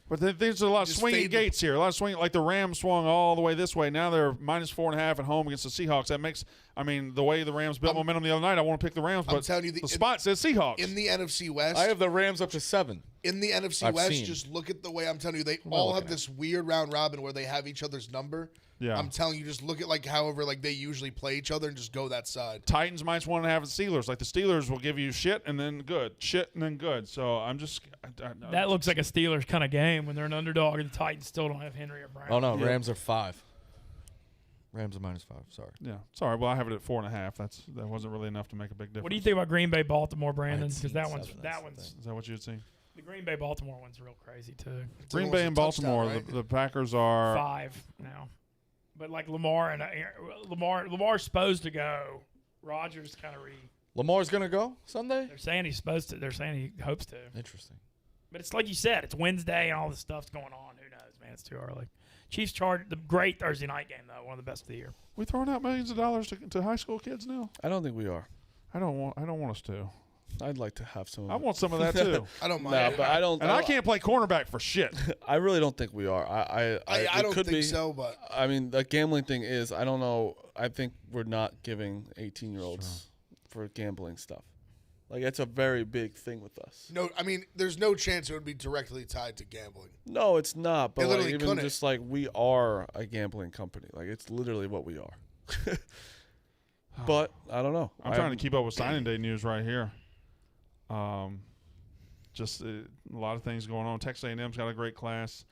But there's a lot of
Just
swinging
fade the-
gates here. A lot of swinging. Like the Rams swung all the way this way. Now they're minus 4.5 at home against the Seahawks. That makes, I mean, the way the Rams built momentum the other night, I want to pick the Rams.
I'm
But
telling you,
the
in-
spot says Seahawks.
in the NFC West.
I have the Rams up to 7.
In the NFC
I've
West,
seen.
just look at the way I'm telling you, they
am I
all
looking
have this weird round robin where they have each other's number.
Yeah.
I'm telling you, just look at like however like they usually play each other and just go that side.
Titans minus 1.5 at Steelers. Like the Steelers will give you shit and then good, shit and then good. So I'm just.
That looks like a Steelers kind of game when they're an underdog and the Titans still don't have Henry or Brown.
Oh, no,
Yeah.
Rams are 5. Rams are minus 5, sorry.
Yeah. Sorry. Well, I have it at 4.5. That wasn't really enough to make a big difference.
What do you think about Green Bay Baltimore, Brandon?
I'd
Because
seen
that one's
7,
that
that's the
one's
thing.
Is that what you had seen?
the Green Bay Baltimore one's real crazy too.
It's
Green
almost
Bay
a
and
touchdown,
Baltimore.
right?
The Packers are.
5 now, but like Lamar's supposed to go. Rodgers kind of
Lamar's going to go Sunday?
They're saying he's supposed to. They're saying he hopes to.
Interesting.
But it's like you said, it's Wednesday and all this stuff's going on. Who knows, man? It's too early. Chiefs Chargers, the great Thursday night game though, one of the best of the year.
We throwing out millions of dollars to high school kids now.
I don't think we are.
I don't want us to.
I'd like to have some. Of
I
it.
want some of that too.
I don't mind.
No, but I don't.
And I can't play cornerback for shit.
I really don't think we are.
I
it
don't
could
think
be.
so, but
I mean, the gambling thing is, I don't know. I think we're not giving 18-year-olds for gambling stuff. Like, it's a very big thing with us.
no, I mean, there's no chance it would be directly tied to gambling.
No, it's not. But
They
like,
literally
even
couldn't.
just like we are a gambling company. Like, it's literally what we are. But I don't know.
I'm trying to keep up with signing day news right here. Just a lot of things going on. Texas A&M's got a great class.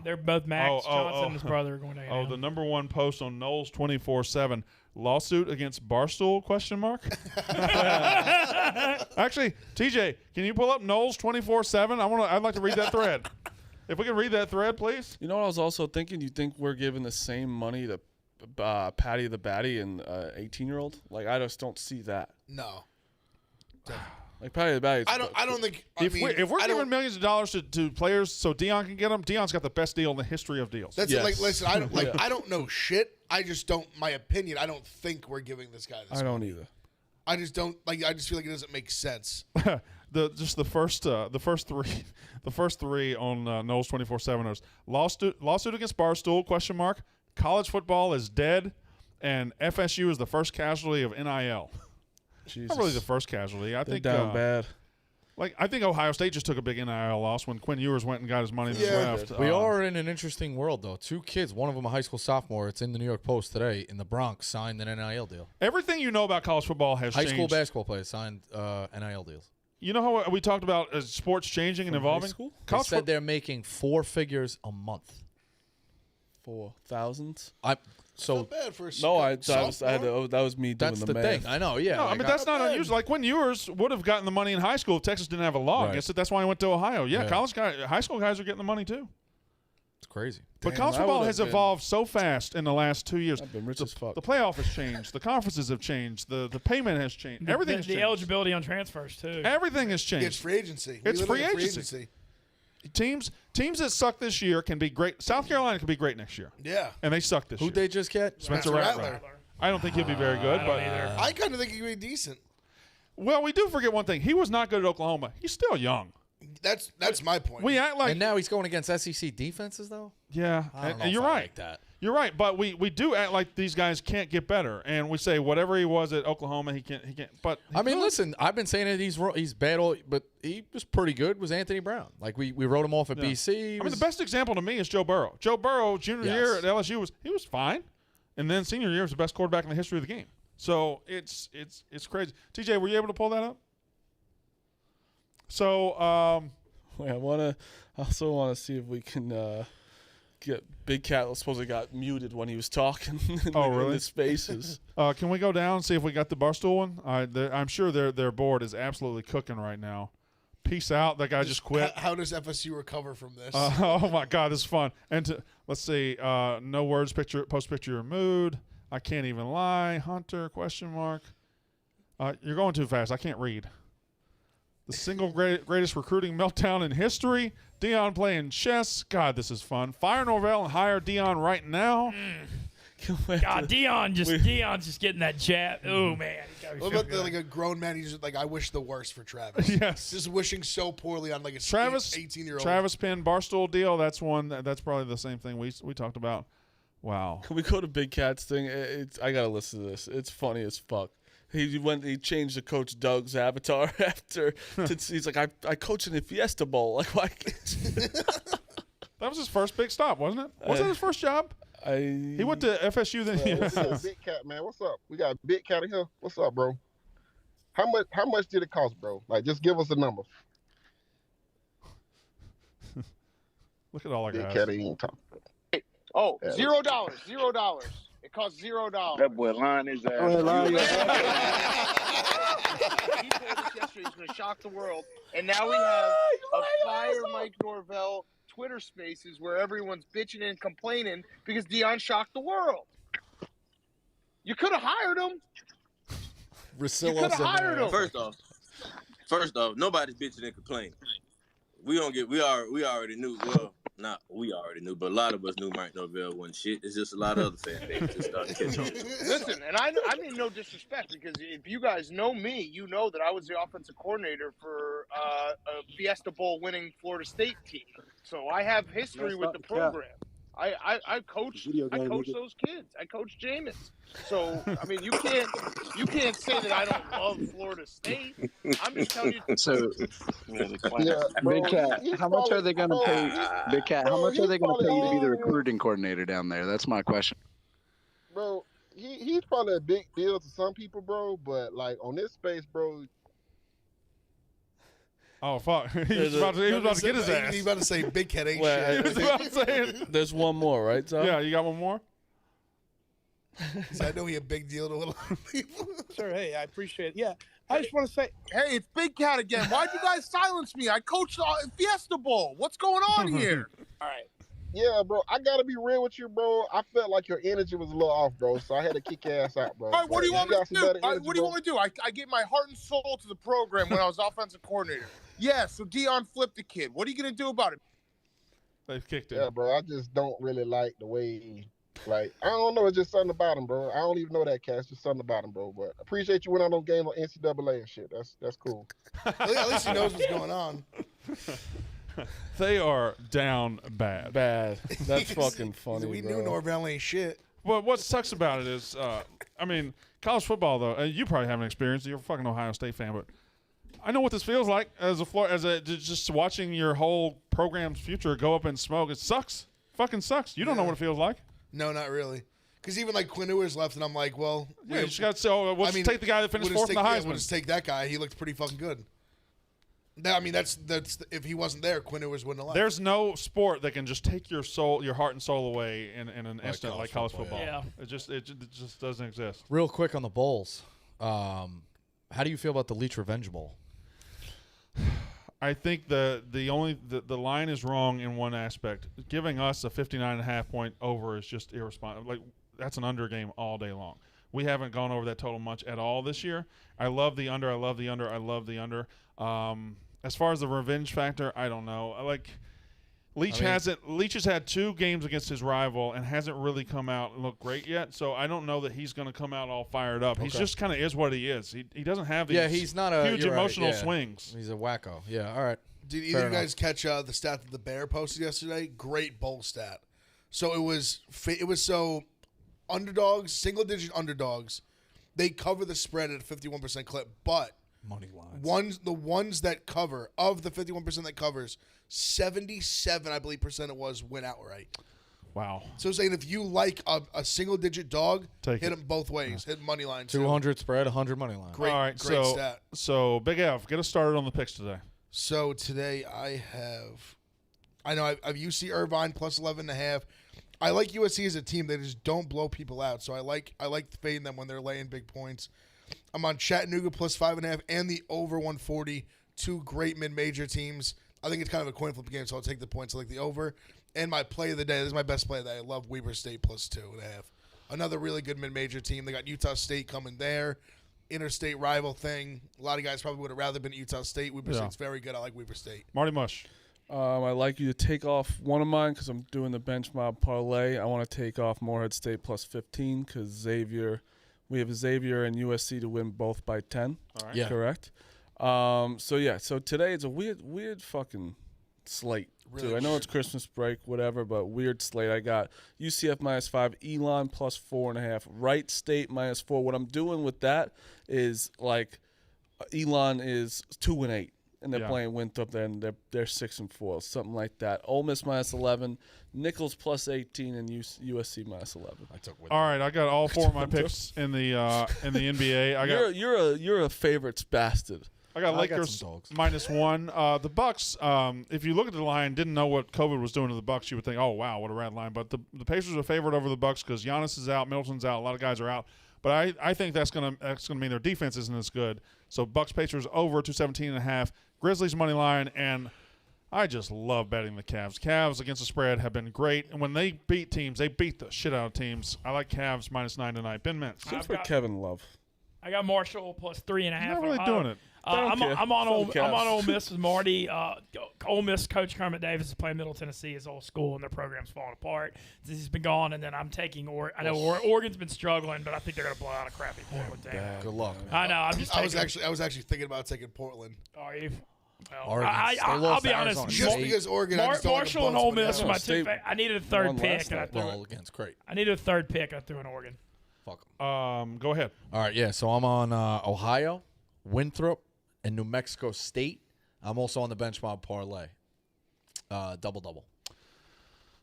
They're both Max
oh,
Johnson
oh.
and his brother are going to.
Oh, the number one post on Knowles 24/7. Lawsuit against Barstool? ? Actually, TJ, can you pull up Knowles 24/7? I'd like to read that thread. If we can read that thread, please.
You know what I was also thinking? You think we're giving the same money to Patty the Batty and 18-year-old? Like, I just don't see that.
No.
Like Patty the Batty.
I don't think.
If we're giving millions of dollars to players so Deion can get them, Deion's got the best deal in the history of deals.
That's
Yes.
like. Listen, I don't I don't know shit. I just don't. My opinion. I don't think we're giving this guy this.
I don't either.
I just don't like. I just feel like it doesn't make sense.
the first three on Knowles 24/7ers. Lawsuit against Barstool? College football is dead, and FSU is the first casualty of NIL.
Jesus.
Not really the first casualty. I
They're
think
down bad.
I think Ohio State just took a big NIL loss when Quinn Ewers went and got his money and left.
We are in an interesting world, though. 2 kids, one of them a high school sophomore, it's in the New York Post today, in the Bronx, signed an NIL deal.
Everything you know about college football has
High
changed.
school basketball players signed NIL deals.
You know how we talked about sports changing and evolving?
School?
They
College
said they're making 4 figures a month.
4,000.
So
Not bad for a
No, I had
sophomore.
that was me doing
that's
the
the
math.
thing. I know, yeah.
No, I
like,
mean that's not unusual. Like Quinn Ewers would have gotten the money in high school if Texas didn't have a law
Right.
against it. That's why he went to Ohio. Yeah,
Yeah.
high school guys are getting the money too.
it's crazy.
But
Damn,
college
I
football
would've
has
been-
evolved so fast in the last 2 years.
I've been rich as fuck.
The playoff has changed. The conferences have changed. The payment has changed. Everything has
the
changed.
eligibility on transfers too.
Everything has changed.
It's free agency.
It's
We live
free
in
agency. Teams that suck this year can be great. South Carolina can be great next year,
Yeah.
and they suck this
Who'd
year.
they just get?
Spencer
Rattler.
Rattler. I don't think he'll be very good, but
I kind of think he could be decent.
well, we do forget one thing. He was not good at Oklahoma. He's still young.
That's my point.
We act like
And now he's going against SEC defenses, though?
yeah,
I don't know
and
if
you're
I
right.
like that.
You're right, but we do act like these guys can't get better, and we say whatever he was at Oklahoma, he can't. But he
I mean,
could.
listen, I've been saying that he's bad, but he was pretty good, was Anthony Brown. Like, we wrote him off at BC.
I mean, the best example to me is Joe Burrow. Joe Burrow, junior year
Yes.
at LSU was fine, and then senior year was the best quarterback in the history of the game. So it's crazy. TJ, were you able to pull that up? So
Wait, I also want to see if we can get Big Cat. Supposedly got muted when he was talking.
Oh, really?
In the spaces.
can we go down and see if we got the Barstool one? I'm sure their board is absolutely cooking right now. Peace out. That guy just quit.
How does FSU recover from this?
Oh my God, this is fun. And let's see. No words. Post picture mood. I can't even lie. Hunter ? You're going too fast. I can't read. The single greatest recruiting meltdown in history. Deion playing chess. God, this is fun. Fire Norvell and hire Deion right now.
God, Deion's just getting that jab. Oh man,
what about like a grown man? He's just like, I wish the worst for Travis.
Yes.
Just wishing so poorly on like a
Travis
18-year-old.
Travis Penn Barstool deal. That's one. That's probably the same thing we talked about. Wow.
Can we go to Big Cat's thing? I gotta listen to this. It's funny as fuck. He changed the coach Doug's avatar after. He's like, I coach in the Fiesta Bowl. Like, why?
That was his first big stop, wasn't it? Was that his first job? He went to FSU then.
What's up, Big Cat, man? What's up? We got Big Cat in here. What's up, bro? How much did it cost, bro? Like, just give us a number.
Look at all our
Big
guys.
Cat ain't talking.
Oh,
Yeah.
$0. It costs $0.
That boy lying his ass.
He told us yesterday he's going to shock the world, and now we have a fire Mike Norvell Twitter Spaces where everyone's bitching and complaining because Deion shocked the world. You could have hired him. You could have hired him.
First off, nobody's bitching and complaining. We already knew. Well, not we already knew, but a lot of us knew Mike Norvell wasn't shit. It's just a lot of other fan bases that started catching on.
Listen, and I mean no disrespect, because if you guys know me, you know that I was the offensive coordinator for a Fiesta Bowl winning Florida State team. So I have history with the program. I coached those kids. I coached Jameis. So I mean, you can't say that I don't love Florida State. I'm just telling you.
So,
Yeah, bro,
Big Cat,
he's
how much
probably-
are they going to pay? Big Cat, how
bro,
much are they going to
he's
pay you to be the
probably-
recruiting coordinator down there? That's my question.
Bro, he's probably a big deal to some people, bro. But like on this space, bro,
Oh fuck! He was about to get his ass.
He's about to say Big Cat ain't
Well,
He
shit.
was about to say it.
There's one more, right, Tom?
Yeah, you got one more.
I know he a big deal to a lot of people.
Sure. Hey, I appreciate it. Yeah. I just want to say,
Hey, it's Big Cat again. Why'd you guys silence me? I coached Fiesta Bowl. What's going on here?
all right.
Yeah, bro. I gotta be real with you, bro. I felt like your energy was a little off, bro. So I had to kick your ass out, bro.
All right, what do you want me
got
to
some
do?
better energy,
What do you
bro.
want me to do? I gave my heart and soul to the program when I was offensive coordinator. Yeah, so Deion flipped the kid. What are you going to do about it?
They've kicked him.
Yeah, bro. I just don't really like the way. Like, I don't know. It's just something about him, bro. I don't even know that cat. It's just something about him, bro. But I appreciate you winning on those games on NCAA and shit. That's cool.
At least he knows what's going on.
They are down bad.
Bad. That's fucking funny,
We
bro.
knew Norvell ain't shit.
Well, what sucks about it is, I mean, college football though. You probably haven't experienced it. You're a fucking Ohio State fan, but I know what this feels like as just watching your whole program's future go up in smoke. It sucks. Fucking sucks. You don't know what it feels like.
No, not really. Because even like Quinn Ewers left, and I'm like, well,
Yeah, you just got to say, oh, we'll just take the guy that finished fourth in the Heisman.
We'll just take that guy. He looked pretty fucking good. I mean, that's if he wasn't there, Quinn Ewers wouldn't have left.
There's no sport that can just take your soul, your heart and soul away in an instant like college football.
Yeah.
It just doesn't exist.
Real quick on the bowls. How do you feel about the Leach Revenge Bowl?
I think the line is wrong in one aspect. Giving us a 59.5 point over is just irresponsible. Like, that's an under game all day long. We haven't gone over that total much at all this year. I love the under. I love the under. As far as the revenge factor, I don't know. Leach has had 2 games against his rival and hasn't really come out and looked great yet. So I don't know that he's going to come out all fired up. He's just kind of is what he is. He doesn't have these
he's not a
huge emotional swings.
He's a wacko. Yeah, all right.
Did either of you guys catch the stat that the Bear posted yesterday? Great bowl stat. So it was so underdogs, single digit underdogs, they cover the spread at a 51% clip, but
money lines.
The ones that cover, of the 51% that covers, 77, I believe, percent it was, win outright.
Wow.
So saying if you like a single digit dog,
Take
hit
it.
them both ways. Hit money line.
200 spread, 100 money line.
Great,
all right,
great stat.
So Big F, get us started on the picks today.
So today I have UC Irvine plus 11.5. I like USC as a team. They just don't blow people out. So I like fading them when they're laying big points. I'm on Chattanooga plus 5.5 and the over 140. 2 great mid-major teams. I think it's kind of a coin flip game, so I'll take the points. I like the over. And my play of the day, this is my best play of the day. I love Weber State plus 2.5. Another really good mid-major team. They got Utah State coming there. Interstate rival thing. A lot of guys probably would have rather been at Utah State. Weber State's very good. I like Weber State.
Marty Mush.
I'd like you to take off one of mine because I'm doing the bench mob parlay. I want to take off Morehead State plus 15 because we have Xavier and USC to win both by 10.
All right.
Yeah.
Correct. So today it's a weird fucking slate.
Really
Too. I know it's Christmas break, whatever, but weird slate. I got UCF minus 5, Elon plus 4.5, Wright State minus 4. What I'm doing with that is like Elon is 2-8. And they're playing Winthrop, and they're 6-4, something like that. Ole Miss minus 11, Nichols plus 18, and USC minus 11.
I took Winthrop.
All right, I got all 4 of my picks in the NBA.
You're a favorites bastard.
I got
I got
Lakers
some dogs.
minus 1. The Bucks. If you look at the line, didn't know what COVID was doing to the Bucks, you would think, oh wow, what a rad line. But the Pacers are favored over the Bucks because Giannis is out, Middleton's out, a lot of guys are out. But I think that's gonna mean their defense isn't as good. So Bucks Pacers over 217.5. Grizzlies money line, and I just love betting the Cavs. Cavs against the spread have been great, and when they beat teams, they beat the shit out of teams. I like Cavs minus 9 tonight. Ben Mintz.
Good for Kevin Love.
I got Marshall plus 3.5.
You're not really doing it.
I'm on Ole Miss with Marty. Ole Miss coach Kermit Davis is playing Middle Tennessee, his old school, and their program's falling apart. He's been gone, and then I'm taking I know Oregon's been struggling, but I think they're going to blow out a crappy Portland team.
Good luck.
I know. I
was actually thinking about taking Portland.
Are you? Well,
Oregon.
I'll be honest.
Arizona
Just
State.
because Oregon, I just don't like
Marshall
the
and
Bucks
Ole
winning
Miss
out.
are my
State
two. I needed a third
won
pick,
last
and I
night.
threw
Well,
it.
against great.
I needed a third pick. I threw in Oregon.
Fuck 'em.
Go ahead.
All right, yeah. So I'm on Ohio, Winthrop, and New Mexico State. I'm also on the bench mob parlay. Double.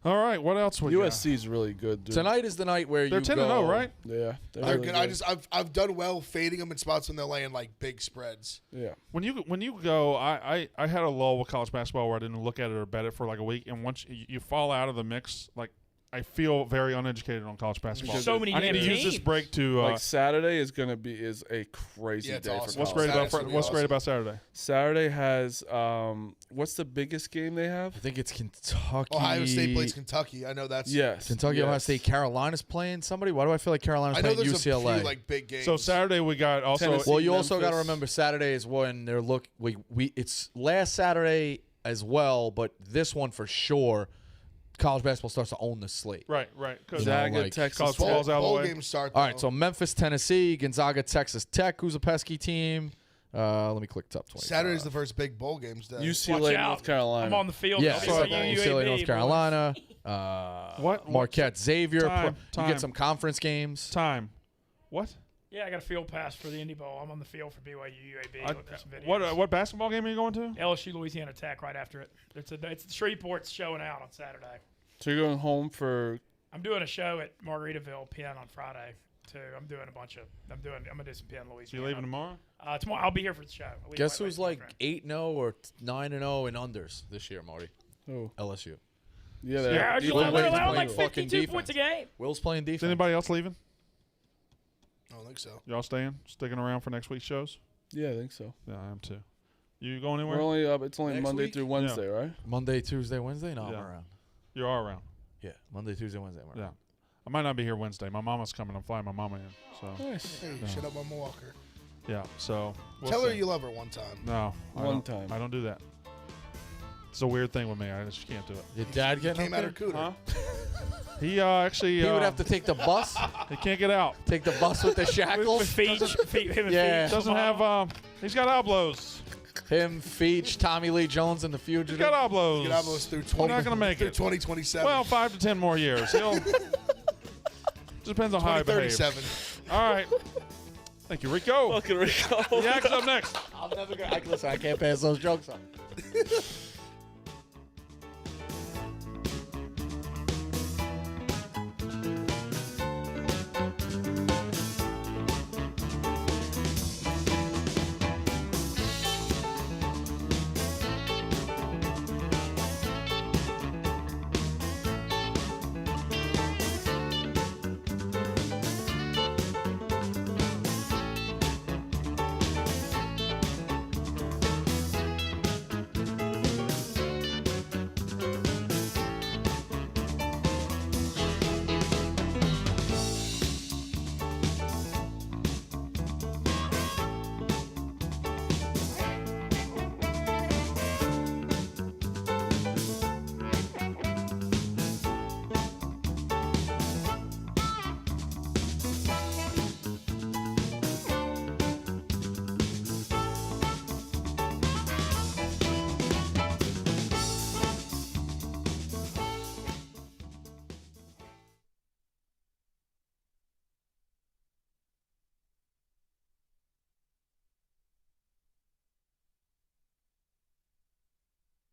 All right, what else we got?
USC's really good, dude.
Tonight is the night where
They're
you
10-0,
go.
right?
Yeah,
They're
really
good. I've done well fading them in spots when they're laying like big spreads.
Yeah.
When you go, I had a lull with college basketball where I didn't look at it or bet it for like a week, and once you fall out of the mix, like I feel very uneducated on college basketball.
So many
I need to
damn
use this
teams.
break to.
Like Saturday is a crazy
Yeah, it's
day
awesome.
for
What's
college.
great about
Saturday's gonna be
What's great
awesome.
about Saturday?
Saturday has what's the biggest game they have?
I think it's Kentucky.
Ohio State plays Kentucky. I know that's.
Yes,
Kentucky, Ohio
yes.
State, Carolina's playing somebody. Why do I feel like Carolina's
I know
playing
there's a
UCLA?
few like big games.
So Saturday we got also.
Tennessee.
Well, you also got to
Memphis.
remember Saturday is when they're it's last Saturday as well, but this one for sure. College basketball starts to own the slate.
Right. Because
Zaga,
like,
Texas
college
Tech.
football's out of the
bowl
way.
games start.
All right,
though.
so Memphis, Tennessee, Gonzaga, Texas Tech, who's a pesky team. Let me click top 20.
Saturday's the first big bowl games day.
Watch
UCLA,
out.
North Carolina.
I'm on the field.
Yeah,
I'll be
so
like,
UCLA,
UAB,
North
boys.
Carolina.
What?
Marquette, Xavier.
Time.
You get some conference games.
Time. What?
Yeah, I got a field pass for the Indy Bowl. I'm on the field for BYU UAB. Look at some videos.
What basketball game are you going to?
LSU Louisiana Tech right after it. It's Shreveport's showing out on Saturday.
So you're going home for
I'm doing a show at Margaritaville, Penn on Friday too. I'm gonna do some Penn Louisiana.
So you leaving tomorrow?
Tomorrow I'll be here for the show. I leave
Guess
right
who's
away
like
tomorrow.
8-0 or 9-0 in unders this year, Marty?
who?
LSU.
Yeah,
Yeah,
they're
they're
Will's
allowing
playing
like
fucking
52 points a game.
Will's playing defense.
Is anybody else leaving?
I don't think so.
Y'all sticking around for next week's shows?
Yeah, I think so.
Yeah, I am too. You going anywhere?
We're only up. It's only
Next
Monday
week?
through Wednesday, right?
Monday, Tuesday, Wednesday? No,
Yeah.
I'm around.
You are around.
Yeah, Monday, Tuesday, Wednesday. I'm
Yeah.
around.
I might not be here Wednesday. My mama's coming. I'm flying my mama in. So
Nice.
Hey,
Yeah.
shut up on Walker.
yeah. So we'll
Tell her
see.
you love her one time.
No. I
One
don't-
time.
I don't do that. It's a weird thing with me. I just can't do it.
Your dad getting
Came
up
out her
there?
cooter.
He actually.
He would have to take the bus.
He can't get out.
Take the bus with the shackles.
With Feach, him and
Yeah.
Feach.
Doesn't have. He's got elbows.
Him, Feach, Tommy Lee Jones, and the
He's
Fugitive.
got elbows.
Get almost through
We're
20.
not gonna make
through
it.
2027.
Well, 5 to 10 more years. He'll. Depends on how he behaves.
2037.
All right. Thank you, Rico.
Fucking Rico.
Yak's up next.
I'm never gonna. Listen, I can't pass those jokes on.